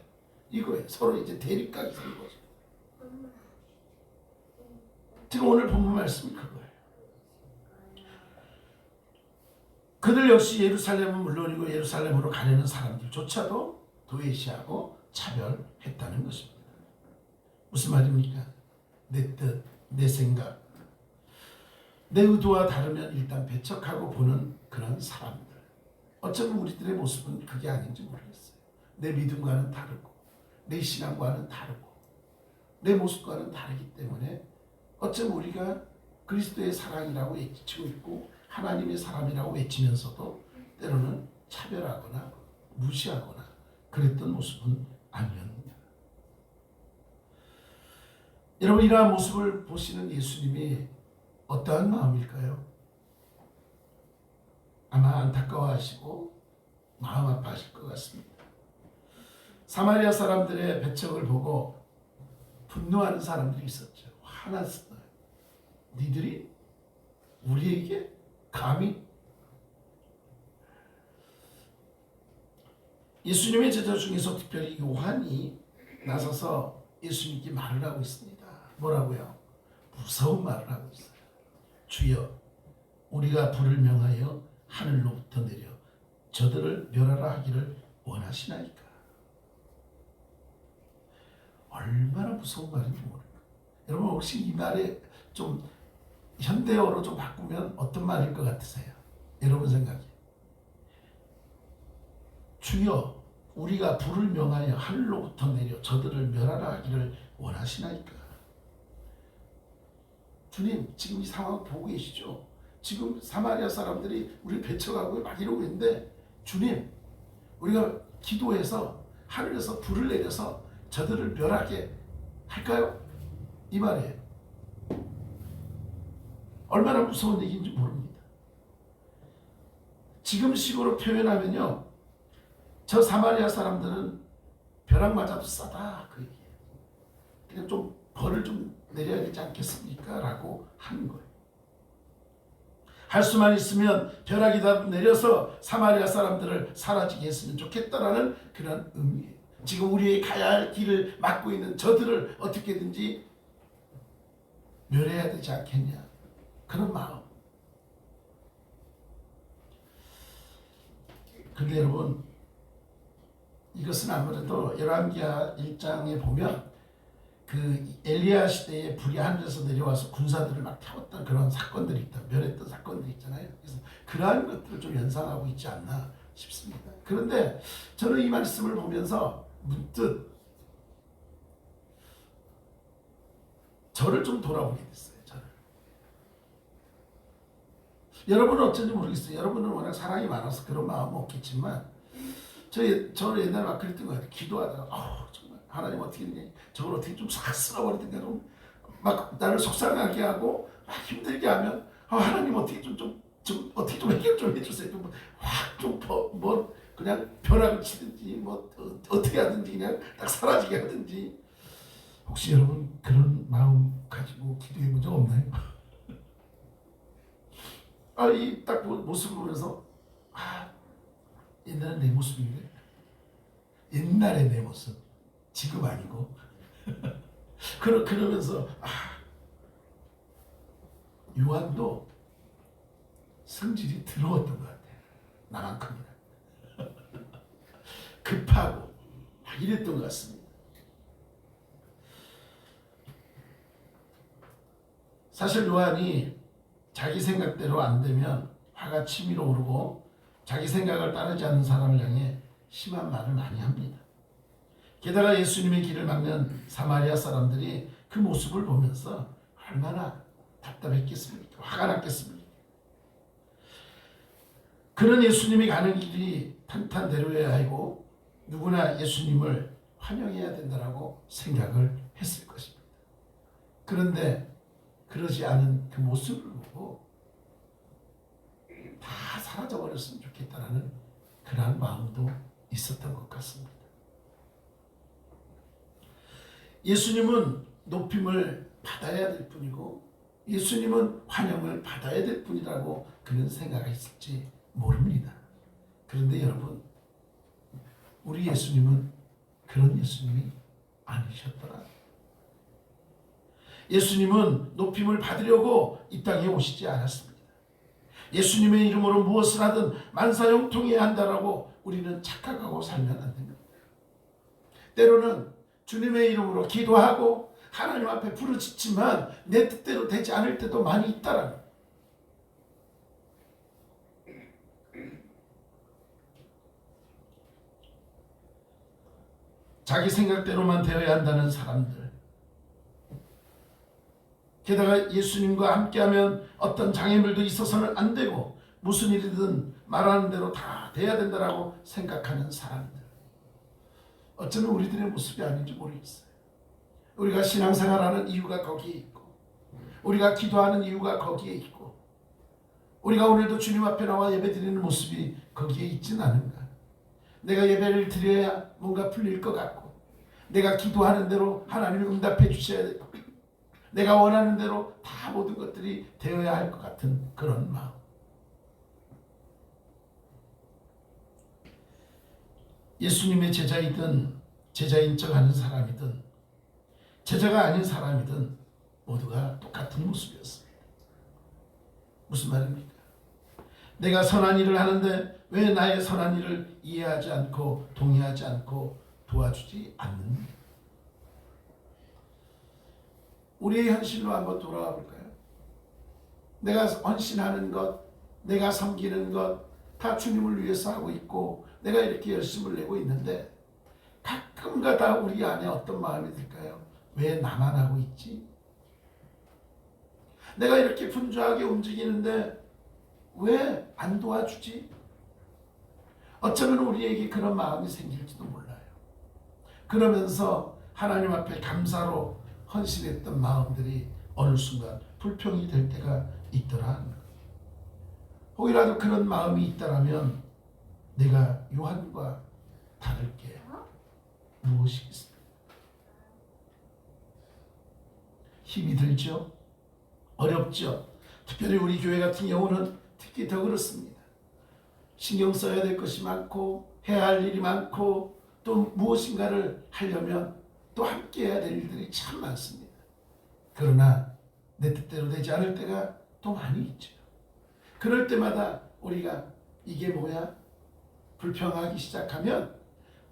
S4: 이거예요. 서로 이제 대립각이 된 거죠. 지금 오늘 본문 말씀이 그거예요. 그들 역시 예루살렘은 물론이고 예루살렘으로 가려는 사람들조차도 도외시하고 차별했다는 것입니다. 무슨 말입니까? 내 뜻, 내 생각, 내 의도와 다르면 일단 배척하고 보는 그런 사람들. 어쩌면 우리들의 모습은 그게 아닌지 모르겠어요. 내 믿음과는 다르고 내 신앙과는 다르고 내 모습과는 다르기 때문에 어쩌면 우리가 그리스도의 사랑이라고 외치고 있고 하나님의 사람이라고 외치면서도 때로는 차별하거나 무시하거나 그랬던 모습은 아니었느냐. 여러분 이러한 모습을 보시는 예수님이 어떠한 마음일까요? 아마 안타까워하시고 마음 아파하실 것 같습니다. 사마리아 사람들의 배척을 보고 분노하는 사람들이 있었죠. 화났어요. 니들이 우리에게 감히. 예수님의 제자 중에서 특별히 요한이 나서서 예수님께 말을 하고 있습니다. 뭐라고요? 무서운 말을 하고 있어요. 주여 우리가 불을 명하여 하늘로부터 내려 저들을 멸하라 하기를 원하시나이까. 얼마나 무서운 말인지 모릅니다. 여러분 혹시 이 말에 좀 현대어로 좀 바꾸면 어떤 말일 것 같으세요? 여러분 생각에. 주여 우리가 불을 명하여 하늘로부터 내려 저들을 멸하라 하기를 원하시나이까. 주님 지금 이 상황 보고 계시죠? 지금 사마리아 사람들이 우리를 배척하고 막 이러고 있는데 주님 우리가 기도해서 하늘에서 불을 내려서 저들을 멸하게 할까요? 이 말이에요. 얼마나 무서운 얘기인지 모릅니다. 지금 식으로 표현하면요 저 사마리아 사람들은 벼락 맞아도 싸다 그 얘기예요. 그냥 좀 벌을 좀 내려야 되지 않겠습니까? 라고 하는 거예요. 할 수만 있으면 벼락이 다 내려서 사마리아 사람들을 사라지게 했으면 좋겠다라는 그런 의미예요. 지금 우리의 가야 할 길을 막고 있는 저들을 어떻게든지 멸해야 되지 않겠냐, 그런 마음. 근데 여러분, 이것은 아무래도 열왕기하 1장에 보면 그 엘리야 시대에 불이 하늘에서 내려와서 군사들을 막 태웠던 그런 사건들이 있다, 멸했던 사건들이 있잖아요. 그래서 그러한 것들을 좀 연상하고 있지 않나 싶습니다. 그런데 저는 이 말씀을 보면서 문득 저를 좀 돌아보게 됐어요. 저를. 여러분은 어쩐지 모르겠어요. 여러분은 워낙 사랑이 많아서 그런 마음은 없겠지만 저는 옛날에 막 그랬던 것 같아요. 기도하다가 정말 하나님 어떻게 했니? 저걸 어떻게 좀 싹 쓸어버리든가 좀 막 나를 속상하게 하고 막 힘들게 하면 하나님 어떻게 좀 어떻게 좀 해결 좀 해주세요. 뭐 그냥 벼락을 치든지 뭐 어떻게 하든지 그냥 딱 사라지게 하든지. 혹시 여러분 그런 마음 가지고 기도해 본 적 없나요? 이 딱 모습을 보면서 옛날에 내 모습인데, 옛날에 내 모습, 지금 아니고. 그러면서 요한도 성질이 더러웠던 것 같아요. 나만큼이나. 급하고 막 이랬던 것 같습니다. 사실 요한이 자기 생각대로 안 되면 화가 치밀어 오르고 자기 생각을 따르지 않는 사람을 향해 심한 말을 많이 합니다. 게다가 예수님의 길을 막는 사마리아 사람들이 그 모습을 보면서 얼마나 답답했겠습니까? 화가 났겠습니까? 그런 예수님이 가는 길이 탄탄대로여야 하고 누구나 예수님을 환영해야 된다라고 생각을 했을 것입니다. 그런데 그러지 않은 그 모습을 보고 다 사라져버렸으면 좋겠다라는 그러한 마음도 있었던 것 같습니다. 예수님은 높임을 받아야 될 뿐이고 예수님은 환영을 받아야 될 뿐이라고 그런 생각이 있을지 모릅니다. 그런데 여러분, 우리 예수님은 그런 예수님이 아니셨더라. 예수님은 높임을 받으려고 이 땅에 오시지 않았습니다. 예수님의 이름으로 무엇을 하든 만사형통해야 한다라고 우리는 착각하고 살면 안 됩니다. 때로는 주님의 이름으로 기도하고 하나님 앞에 부르짖지만 내 뜻대로 되지 않을 때도 많이 있다라는 거예요. 자기 생각대로만 되어야 한다는 사람들, 게다가 예수님과 함께하면 어떤 장애물도 있어서는 안 되고 무슨 일이든 말하는 대로 다 돼야 된다라고 생각하는 사람들, 어쩌면 우리들의 모습이 아닌지 모르겠어요. 우리가 신앙생활하는 이유가 거기에 있고 우리가 기도하는 이유가 거기에 있고 우리가 오늘도 주님 앞에 나와 예배드리는 모습이 거기에 있지는 않은가. 내가 예배를 드려야 뭔가 풀릴 것 같고 내가 기도하는 대로 하나님이 응답해 주셔야 되고 내가 원하는 대로 다 모든 것들이 되어야 할 것 같은 그런 마음. 예수님의 제자이든 제자인 척 하는 사람이든 제자가 아닌 사람이든 모두가 똑같은 모습이었습니다. 무슨 말입니까? 내가 선한 일을 하는데 왜 나의 선한 일을 이해하지 않고 동의하지 않고 도와주지 않느냐? 우리의 현실로 한번 돌아와 볼까요? 내가 헌신하는 것, 내가 섬기는 것 다 주님을 위해서 하고 있고 내가 이렇게 열심을 내고 있는데 가끔가다 우리 안에 어떤 마음이 들까요? 왜 나만 하고 있지? 내가 이렇게 분주하게 움직이는데 왜 안 도와주지? 어쩌면 우리에게 그런 마음이 생길지도 몰라요. 그러면서 하나님 앞에 감사로 헌신했던 마음들이 어느 순간 불평이 될 때가 있더라. 혹이라도 그런 마음이 있다라면 내가 요한과 다를 게 무엇이겠습니까? 힘이 들죠? 어렵죠? 특별히 우리 교회 같은 경우는 특히 더 그렇습니다. 신경 써야 될 것이 많고 해야 할 일이 많고 또 무엇인가를 하려면 또 함께 해야 될 일들이 참 많습니다. 그러나 내 뜻대로 되지 않을 때가 또 많이 있죠. 그럴 때마다 우리가 이게 뭐야? 불평하기 시작하면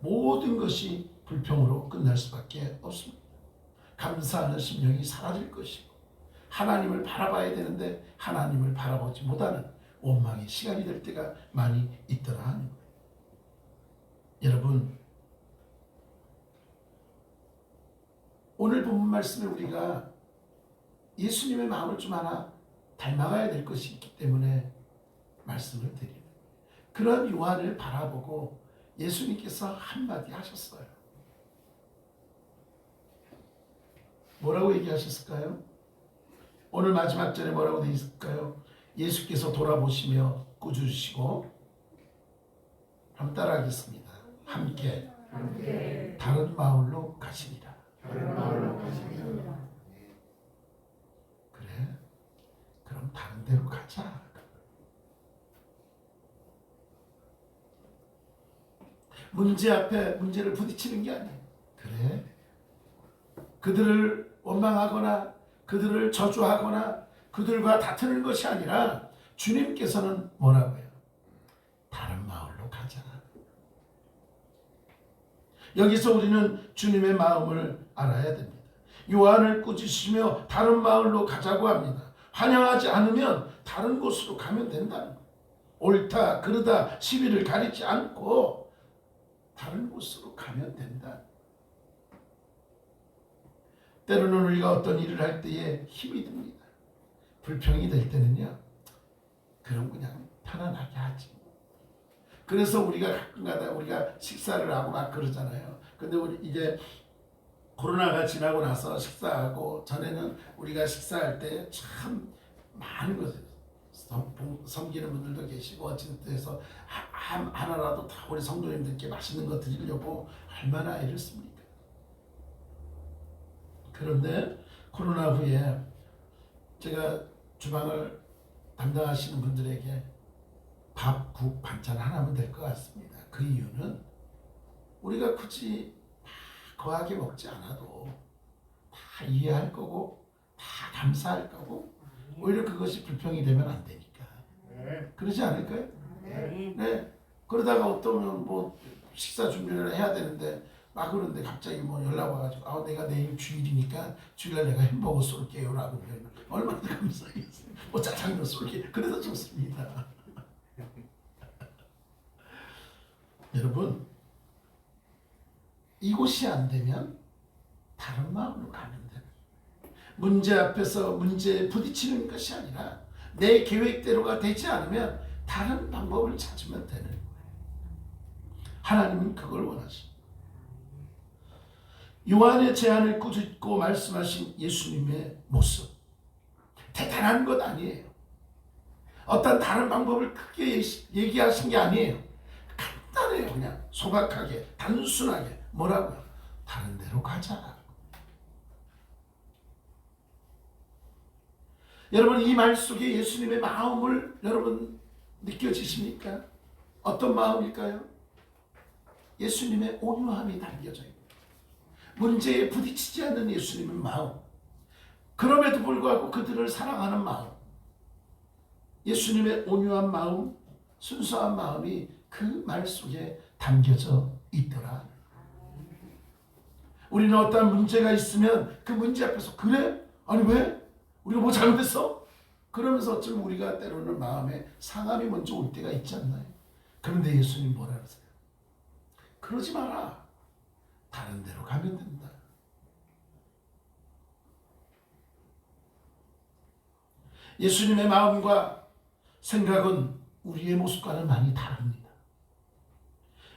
S4: 모든 것이 불평으로 끝날 수밖에 없습니다. 감사하는 심령이 사라질 것이고 하나님을 바라봐야 되는데 하나님을 바라보지 못하는 원망의 시간이 될 때가 많이 있더라 하는 거예요. 여러분, 오늘 본문 말씀에 우리가 예수님의 마음을 좀 하나 닮아가야 될 것이 있기 때문에 말씀을 드리는 거예요. 그런 요한을 바라보고 예수님께서 한마디 하셨어요. 뭐라고 얘기하셨을까요? 오늘 마지막 절에 뭐라고 되어 있을까요? 예수께서 돌아보시며 꾸짖으시고, 한번 따라하겠습니다. 함께 다른 마을로 가시니라. 그래? 그럼 다른 데로 가자. 문제 앞에 문제를 부딪히는 게 아니에요. 그래? 그들을 원망하거나 그들을 저주하거나 그들과 다투는 것이 아니라 주님께서는 뭐라고 해요? 다른 마을로 가자. 여기서 우리는 주님의 마음을 알아야 됩니다. 요한을 꾸짖으시며 다른 마을로 가자고 합니다. 환영하지 않으면 다른 곳으로 가면 된다는 거예요. 옳다 그르다 시비를 가리지 않고 다른 곳으로 가면 된다. 때로는 우리가 어떤 일을 할 때에 힘이 듭니다. 불평이 될 때는요, 그럼 그냥 편안하게 하지. 그래서 우리가 가끔가다 우리가 식사를 하고 막 그러잖아요. 근데 우리 이제 코로나가 지나고 나서 식사하고, 전에는 우리가 식사할 때 참 많은 것을 섬기는 분들도 계시고 어쨌든 해서 하나라도 다 우리 성도님들께 맛있는 거 드리려고 얼마나 애를 씁니까? 그런데 코로나 후에 제가 주방을 담당하시는 분들에게 밥, 국, 반찬 하나면 될 것 같습니다. 그 이유는 우리가 굳이 다 거하게 먹지 않아도 다 이해할 거고 다 감사할 거고 오히려 그것이 불평이 되면 안 되니까. 그러지 않을까요? 네. 그러다가 어떤 뭐 식사 준비를 해야 되는데 막 그런데 갑자기 뭐 연락 와가지고 내가 내일 주일이니까 주일날 내가 햄버거 쏠게요라고 하면 얼마나 감사하겠어요. 뭐 짜장면 쏠게. 그래서 좋습니다. 여러분, 이곳이 안 되면 다른 마음으로 가면 돼요. 문제 앞에서 문제에 부딪히는 것이 아니라 내 계획대로가 되지 않으면 다른 방법을 찾으면 되는 거예요. 하나님은 그걸 원하십니다. 요한의 제안을 꾸짖고 말씀하신 예수님의 모습, 대단한 것 아니에요. 어떤 다른 방법을 크게 얘기하신 게 아니에요. 간단해요. 그냥 소박하게 단순하게 뭐라고요? 다른 데로 가자. 여러분, 이 말 속에 예수님의 마음을 여러분 느껴지십니까? 어떤 마음일까요? 예수님의 온유함이 담겨져 있는, 문제에 부딪히지 않는 예수님의 마음, 그럼에도 불구하고 그들을 사랑하는 마음, 예수님의 온유한 마음, 순수한 마음이 그 말 속에 담겨져 있더라. 우리는 어떤 문제가 있으면 그 문제 앞에서 그래? 아니 왜? 우리가 뭐 잘못했어? 그러면서 어쩌면 우리가 때로는 마음에 상함이 먼저 올 때가 있지 않나요? 그런데 예수님 뭐라 그러세요? 그러지 마라. 다른 데로 가면 된다. 예수님의 마음과 생각은 우리의 모습과는 많이 다릅니다.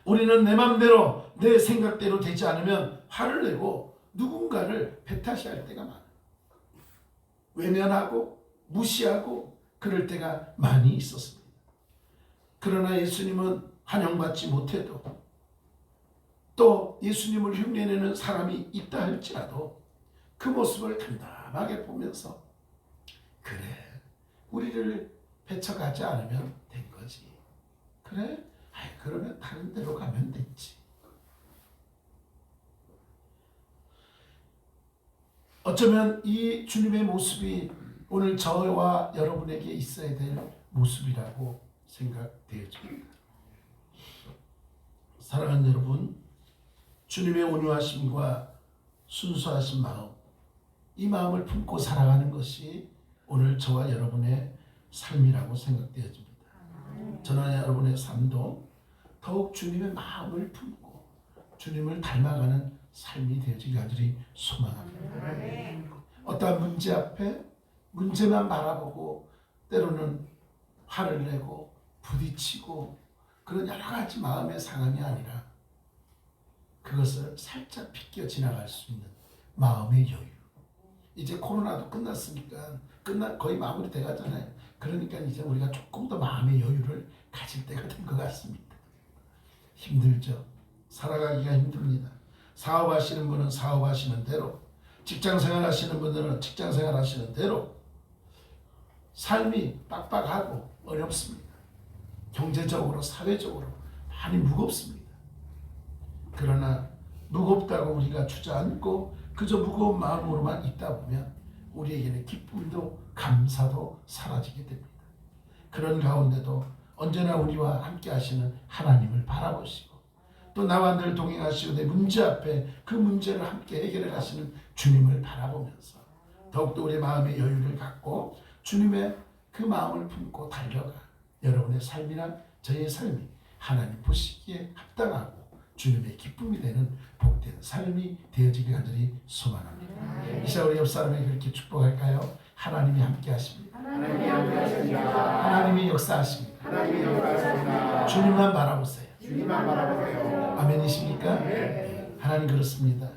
S4: 우리는 내 마음대로 내 생각대로 되지 않으면 화를 내고 누군가를 배타시할 때가 많아요. 외면하고 무시하고 그럴 때가 많이 있었습니다. 그러나 예수님은 환영받지 못해도 또 예수님을 흉내내는 사람이 있다 할지라도 그 모습을 담담하게 보면서 그래, 우리를 배척하지 않으면 된 거지. 그래? 그러면 다른 데로 가면 됐지. 어쩌면 이 주님의 모습이 오늘 저와 여러분에게 있어야 될 모습이라고 생각되어집니다. 사랑하는 여러분, 주님의 온유하심과 순수하신 마음, 이 마음을 품고 살아가는 것이 오늘 저와 여러분의 삶이라고 생각되어집니다. 저나 여러분의 삶도 더욱 주님의 마음을 품고 주님을 닮아가는 삶이 되어지길 간절히 소망합니다. 어떠한 문제 앞에 문제만 바라보고 때로는 화를 내고 부딪히고 그런 여러 가지 마음의 상황이 아니라 그것을 살짝 비껴 지나갈 수 있는 마음의 여유. 이제 코로나도 끝났으니까 거의 마무리돼 가잖아요. 그러니까 이제 우리가 조금 더 마음의 여유를 가질 때가 된 것 같습니다. 힘들죠. 살아가기가 힘듭니다. 사업하시는 분은 사업하시는 대로, 직장생활 하시는 분들은 직장생활 하시는 대로 삶이 빡빡하고 어렵습니다. 경제적으로, 사회적으로 많이 무겁습니다. 그러나 무겁다고 우리가 주저앉고 그저 무거운 마음으로만 있다 보면 우리에게는 기쁨도 감사도 사라지게 됩니다. 그런 가운데도 언제나 우리와 함께 하시는 하나님을 바라보시고 또 나와 늘 동행하시고 내 문제 앞에 그 문제를 함께 해결해 가시는 주님을 바라보면서 더욱더 우리의 마음의 여유를 갖고 주님의 그 마음을 품고 달려가 여러분의 삶이나 저의 삶이 하나님 보시기에 합당하고 주님의 기쁨이 되는 복된 삶이 되어지길 간절히 소망합니다. 이 시간 우리 옆 사람에게 그렇게 축복할까요? 하나님이 함께 하십니다. 하나님이 역사하십니다. 주님만 바라보세요. 아멘이십니까? 네. 하나님 그렇습니다.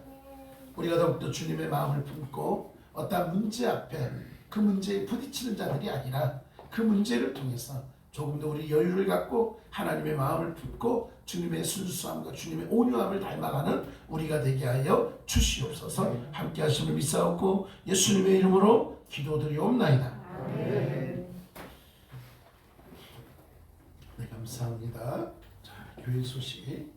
S4: 우리가 더욱더 주님의 마음을 품고 어떤 문제 앞에 그 문제에 부딪히는 자들이 아니라 그 문제를 통해서 조금 더 우리 여유를 갖고 하나님의 마음을 품고 주님의 순수함과 주님의 온유함을 닮아가는 우리가 되게 하여 주시옵소서. 함께 하심을 믿사옵고 예수님의 이름으로 기도드리옵나이다. 네, 감사합니다. 자, 교회 소식.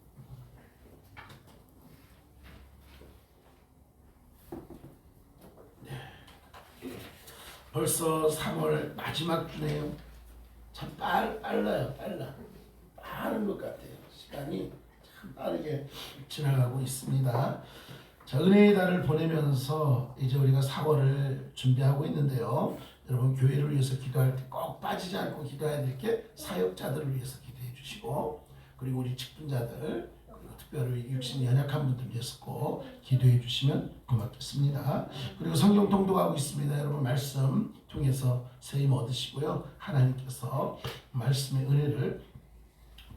S4: 벌써 3월 마지막 주네요. 참 빨라요. 빠른 것 같아요. 시간이 참 빠르게 지나가고 있습니다. 자, 은혜의 달을 보내면서 이제 우리가 4월을 준비하고 있는데요. 여러분 교회를 위해서 기도할 때 꼭 빠지지 않고 기도해야 될 게 사역자들을 위해서 기도해 주시고 그리고 우리 직분자들 그리고 특별히 육신이 연약한 분들 위해서 꼭 기도해 주시면 고맙겠습니다. 그리고 성경 통독하고 있습니다. 여러분 말씀 통해서 세임 얻으시고요. 하나님께서 말씀의 은혜를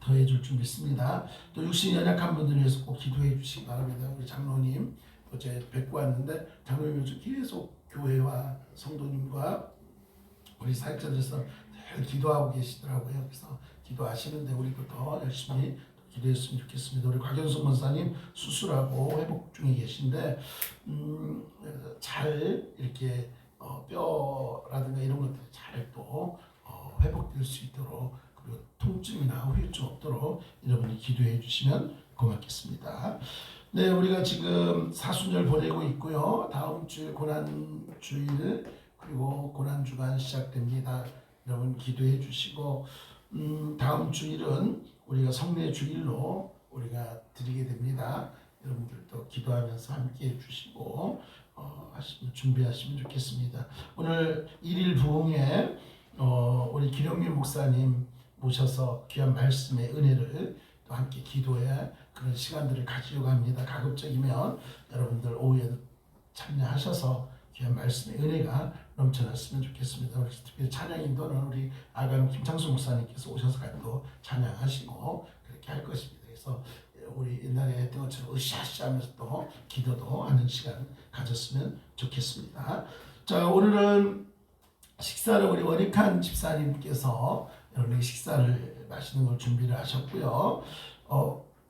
S4: 더해 줄 줄 믿습니다. 또 육신이 연약한 분들 위해서 꼭 기도해 주시기 바랍니다. 우리 장로님 어제 뵙고 왔는데 장로님 요즘 계속 교회와 성도님과 우리 사역자들에서 늘 기도하고 계시더라고요. 그래서 기도하시는데 우리도 더 열심히 기도했으면 좋겠습니다. 우리 곽연숙 원사님 수술하고 회복 중에 계신데 잘 이렇게 뼈라든가 이런 것들이 잘 또 회복될 수 있도록 그리고 통증이나 후유증 없도록 여러분이 기도해 주시면 고맙겠습니다. 네, 우리가 지금 사순절 보내고 있고요. 다음 주 고난주일 그리고 고난주간 시작됩니다. 여러분 기도해 주시고 다음 주일은 우리가 성례 주일로 우리가 드리게 됩니다. 여러분들도 기도하면서 함께 해주시고 준비하시면 좋겠습니다. 오늘 1일 부흥회 우리 기령민 목사님 모셔서 귀한 말씀의 은혜를 또 함께 기도해 그런 시간들을 가지려고 합니다. 가급적이면 여러분들 오후에 참여하셔서 귀한 말씀의 은혜가 넘쳐났으면 좋겠습니다. 특별히 찬양 인도는 우리 아가미 김창수 목사님께서 오셔서 또 찬양하시고 그렇게 할 것입니다. 그래서 우리 옛날에 했던 것처럼 으쌰으쌰 하면서 또 기도도 하는 시간 가졌으면 좋겠습니다. 자, 오늘은 식사를 우리 원익한 집사님께서 여러분의 식사를 맛있는 걸 준비를 하셨고요.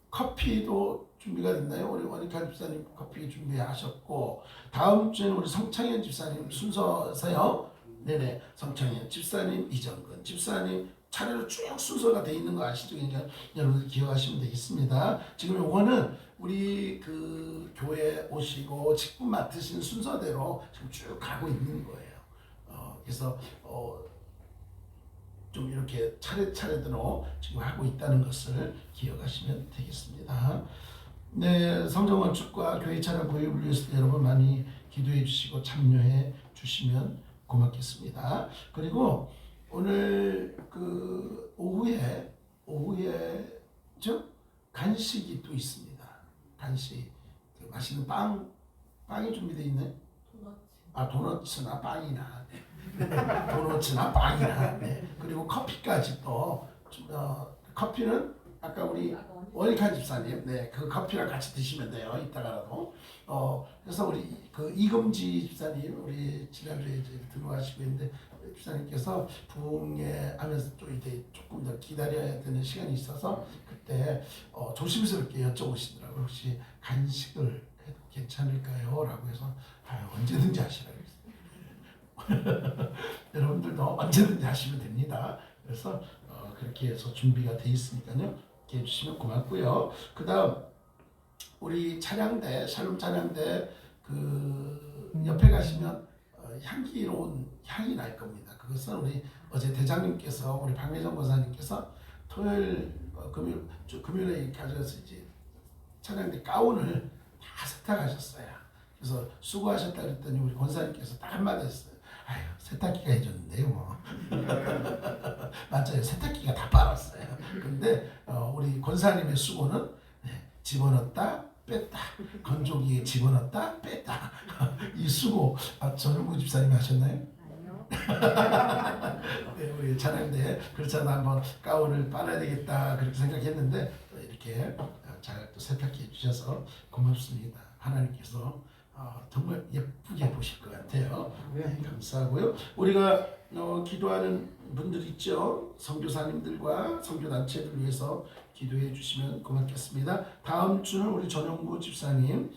S4: 커피도 준비가 됐나요? 우리 원익환 집사님 커피 준비하셨고, 다음 주에는 우리 성창현 집사님 순서세요. 네네, 성창현 집사님, 이정근 집사님 차례로 쭉 순서가 돼 있는 거 아시죠? 그러니까 여러분들 기억하시면 되겠습니다. 지금 요거는 우리 그 교회 오시고 직분 맡으신 순서대로 지금 쭉 가고 있는 거예요. 그래서 좀 이렇게 차례차례대로 지금 하고 있다는 것을 기억하시면 되겠습니다. 네, 성경 건축과 교회 차량 구입을 위해서 여러분 많이 기도해 주시고 참여해 주시면 고맙겠습니다. 그리고 오늘 그 오후에 저 간식이 또 있습니다. 간식, 그 맛있는 빵이 준비되어 있네. 도너츠나 빵이나 도너츠나 빵이나 그리고 커피까지 또 커피는 아까 우리 원익환 집사님 그 커피랑 같이 드시면 돼요. 이따가라도 그래서 우리 그 이금지 집사님 우리 지난주에 이제 들어가시고 있는데 집사님께서 부흥회 하면서 또 이제 조금 더 기다려야 되는 시간이 있어서 그때 조심스럽게 여쭤보시더라고요. 혹시 간식을 해도 괜찮을까요? 라고 해서 언제든지 하시라고 했어요. 여러분들도 언제든지 하시면 됩니다. 그래서 그렇게 해서 준비가 돼 있으니까요. 이렇게 해주시면 고맙고요. 그 다음 우리 찬양대 샬롬 찬양대 그 옆에 가시면 향기로운 향이 날 겁니다. 그것은 우리 어제 대장님께서 우리 박래정 권사님께서 토요일 금요일에 가져가서 이제 찬양대 가운을 다 세탁하셨어요. 그래서 수고하셨다 그랬더니 우리 권사님께서 딱 한마디 했어요. 아유, 세탁기가 해줬는데요 뭐. 맞아요, 세탁기가 다 빨았어요. 근데 우리 권사님의 수고는 집어넣었다 뺐다, 건조기에 집어넣었다 뺐다. 이 수고 전용구 집사님 하셨나요?
S3: 아니요.
S4: 네, 우리 찬양대 그렇잖아, 한번 가운을 빨아야 되겠다 그렇게 생각했는데 이렇게 잘 또 세탁해 주셔서 고맙습니다. 하나님께서 정말 예쁘게 보실 것 같아요. 네, 감사하고요. 우리가 기도하는 분들 있죠. 선교사님들과 선교단체를 위해서 기도해 주시면 고맙겠습니다. 다음 주는 우리 전용구 집사님,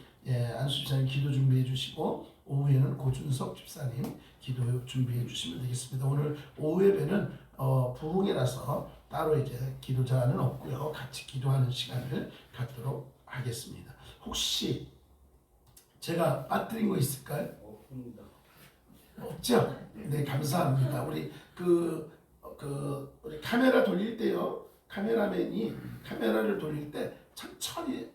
S4: 안수 집사님 기도 준비해 주시고, 오후에는 고준석 집사님 기도 준비해 주시면 되겠습니다. 오늘 오후 예배는 부흥회라서 따로 이제 기도자는 없고요. 같이 기도하는 시간을 갖도록 하겠습니다. 혹시 제가 빠뜨린 거 있을까요?
S2: 없습니다.
S4: 없죠? 네, 감사합니다. 우리 우리 카메라 돌릴 때요. 카메라맨이 카메라를 돌릴 때 천천히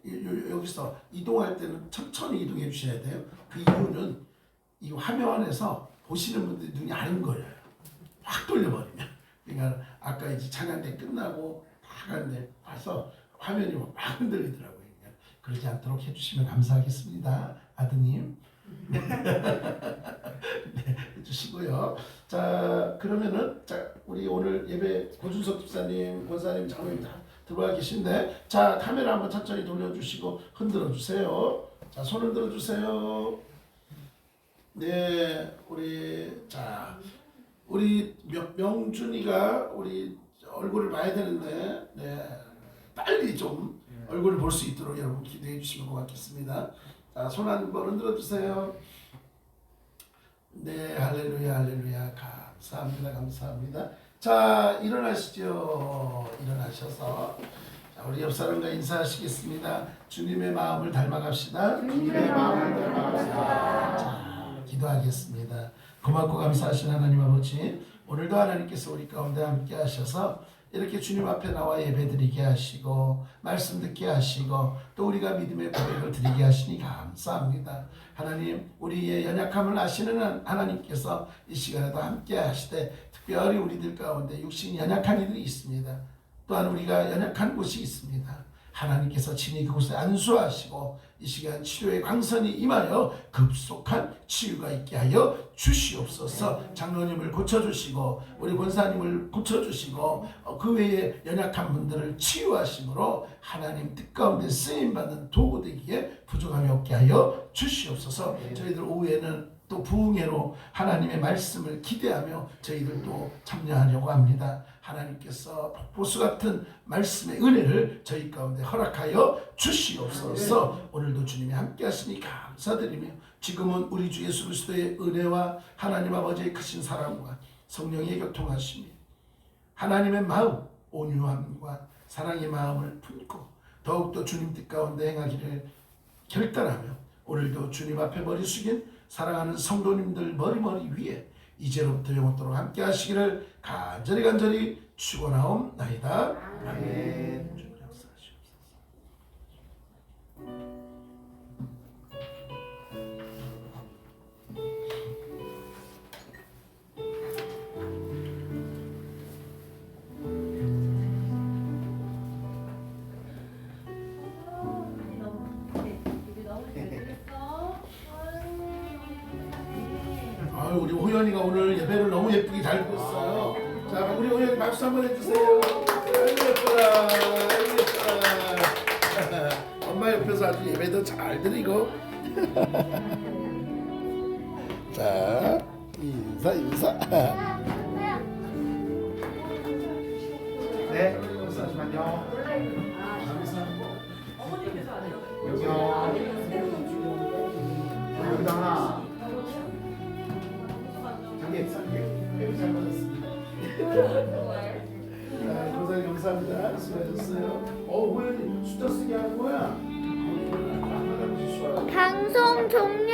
S4: 여기서 이동할 때는 천천히 이동해 주셔야 돼요. 그 이유는 이 화면에서 보시는 분들이 눈이 안 걸려요. 확 돌려버리면. 그러니까 아까 이제 찬양대 끝나고 다 갔는데 봐서 화면이 막 흔들리더라고요. 그러니까 그러지 않도록 해주시면 감사하겠습니다. 아드님. 네, 해주시고요. 자, 그러면은 우리 오늘 예배 고준석 집사님, 권사님, 장로님 다 들어와 계신데, 자, 카메라 한번 천천히 돌려주시고 흔들어 주세요. 자, 손 흔들어 주세요. 네, 우리 명준이가 우리 얼굴을 봐야 되는데, 빨리 좀 얼굴을 볼 수 있도록 여러분 기도해 주시면 고맙겠습니다. 자, 손 한번 흔들어 주세요. 네, 할렐루야, 할렐루야. 감사합니다, 감사합니다. 자, 일어나시죠. 일어나셔서 자, 우리 옆 사람과 인사하시겠습니다. 주님의 마음을 닮아갑시다.
S2: 주님의 마음을 닮아갑시다.
S4: 자, 기도하겠습니다. 고맙고 감사하신 하나님 아버지, 오늘도 하나님께서 우리 가운데 함께 하셔서 이렇게 주님 앞에 나와 예배드리게 하시고 말씀 듣게 하시고 또 우리가 믿음의 고백을 드리게 하시니 감사합니다. 하나님, 우리의 연약함을 아시는 하나님께서 이 시간에도 함께 하시되 특별히 우리들 가운데 육신이 연약한 이들이 있습니다. 또한 우리가 연약한 곳이 있습니다. 하나님께서 친히 그곳에 안수하시고 이 시간 치료의 광선이 임하여 급속한 치유가 있게 하여 주시옵소서. 장로님을 고쳐주시고 우리 권사님을 고쳐주시고 그 외에 연약한 분들을 치유하심으로 하나님 뜻 가운데 쓰임받는 도구 되기에 부족함이 없게 하여 주시옵소서. 저희들 오후에는 또 부흥회로 하나님의 말씀을 기대하며 저희들도 참여하려고 합니다. 하나님께서 보수 같은 말씀의 은혜를 저희 가운데 허락하여 주시옵소서. 오늘도 주님이 함께 하시니 감사드리며 지금은 우리 주 예수 그리스도의 은혜와 하나님 아버지의 크신 사랑과 성령의 교통하심이 하나님의 마음 온유함과 사랑의 마음을 품고 더욱더 주님 뜻 가운데 행하기를 결단하며 오늘도 주님 앞에 머리 숙인 사랑하는 성도님들 머리 위에 이제로부터 영원토록 함께 하시기를 간절히 축원하옵나이다. 아멘. 주님 역사하시옵소서. 아유, 우리 호연이가 오늘 예배를 너무 예쁘게 잘 드렸어요. 자, 우리 호연이 박수 한번 해주세요. 아이고 예뻐라, 아이고 예뻐라. 엄마 옆에서 아주 예배도 잘 드리고. 자, 인사.
S2: 네, 잠시만요. 여기요. 여기다 하나. 장님, 여기 잘 받았습니다. 고생 감사합니다. 수고하셨어요. 호연이 숫자 쓰기 하는 거야?
S5: 방송 종료.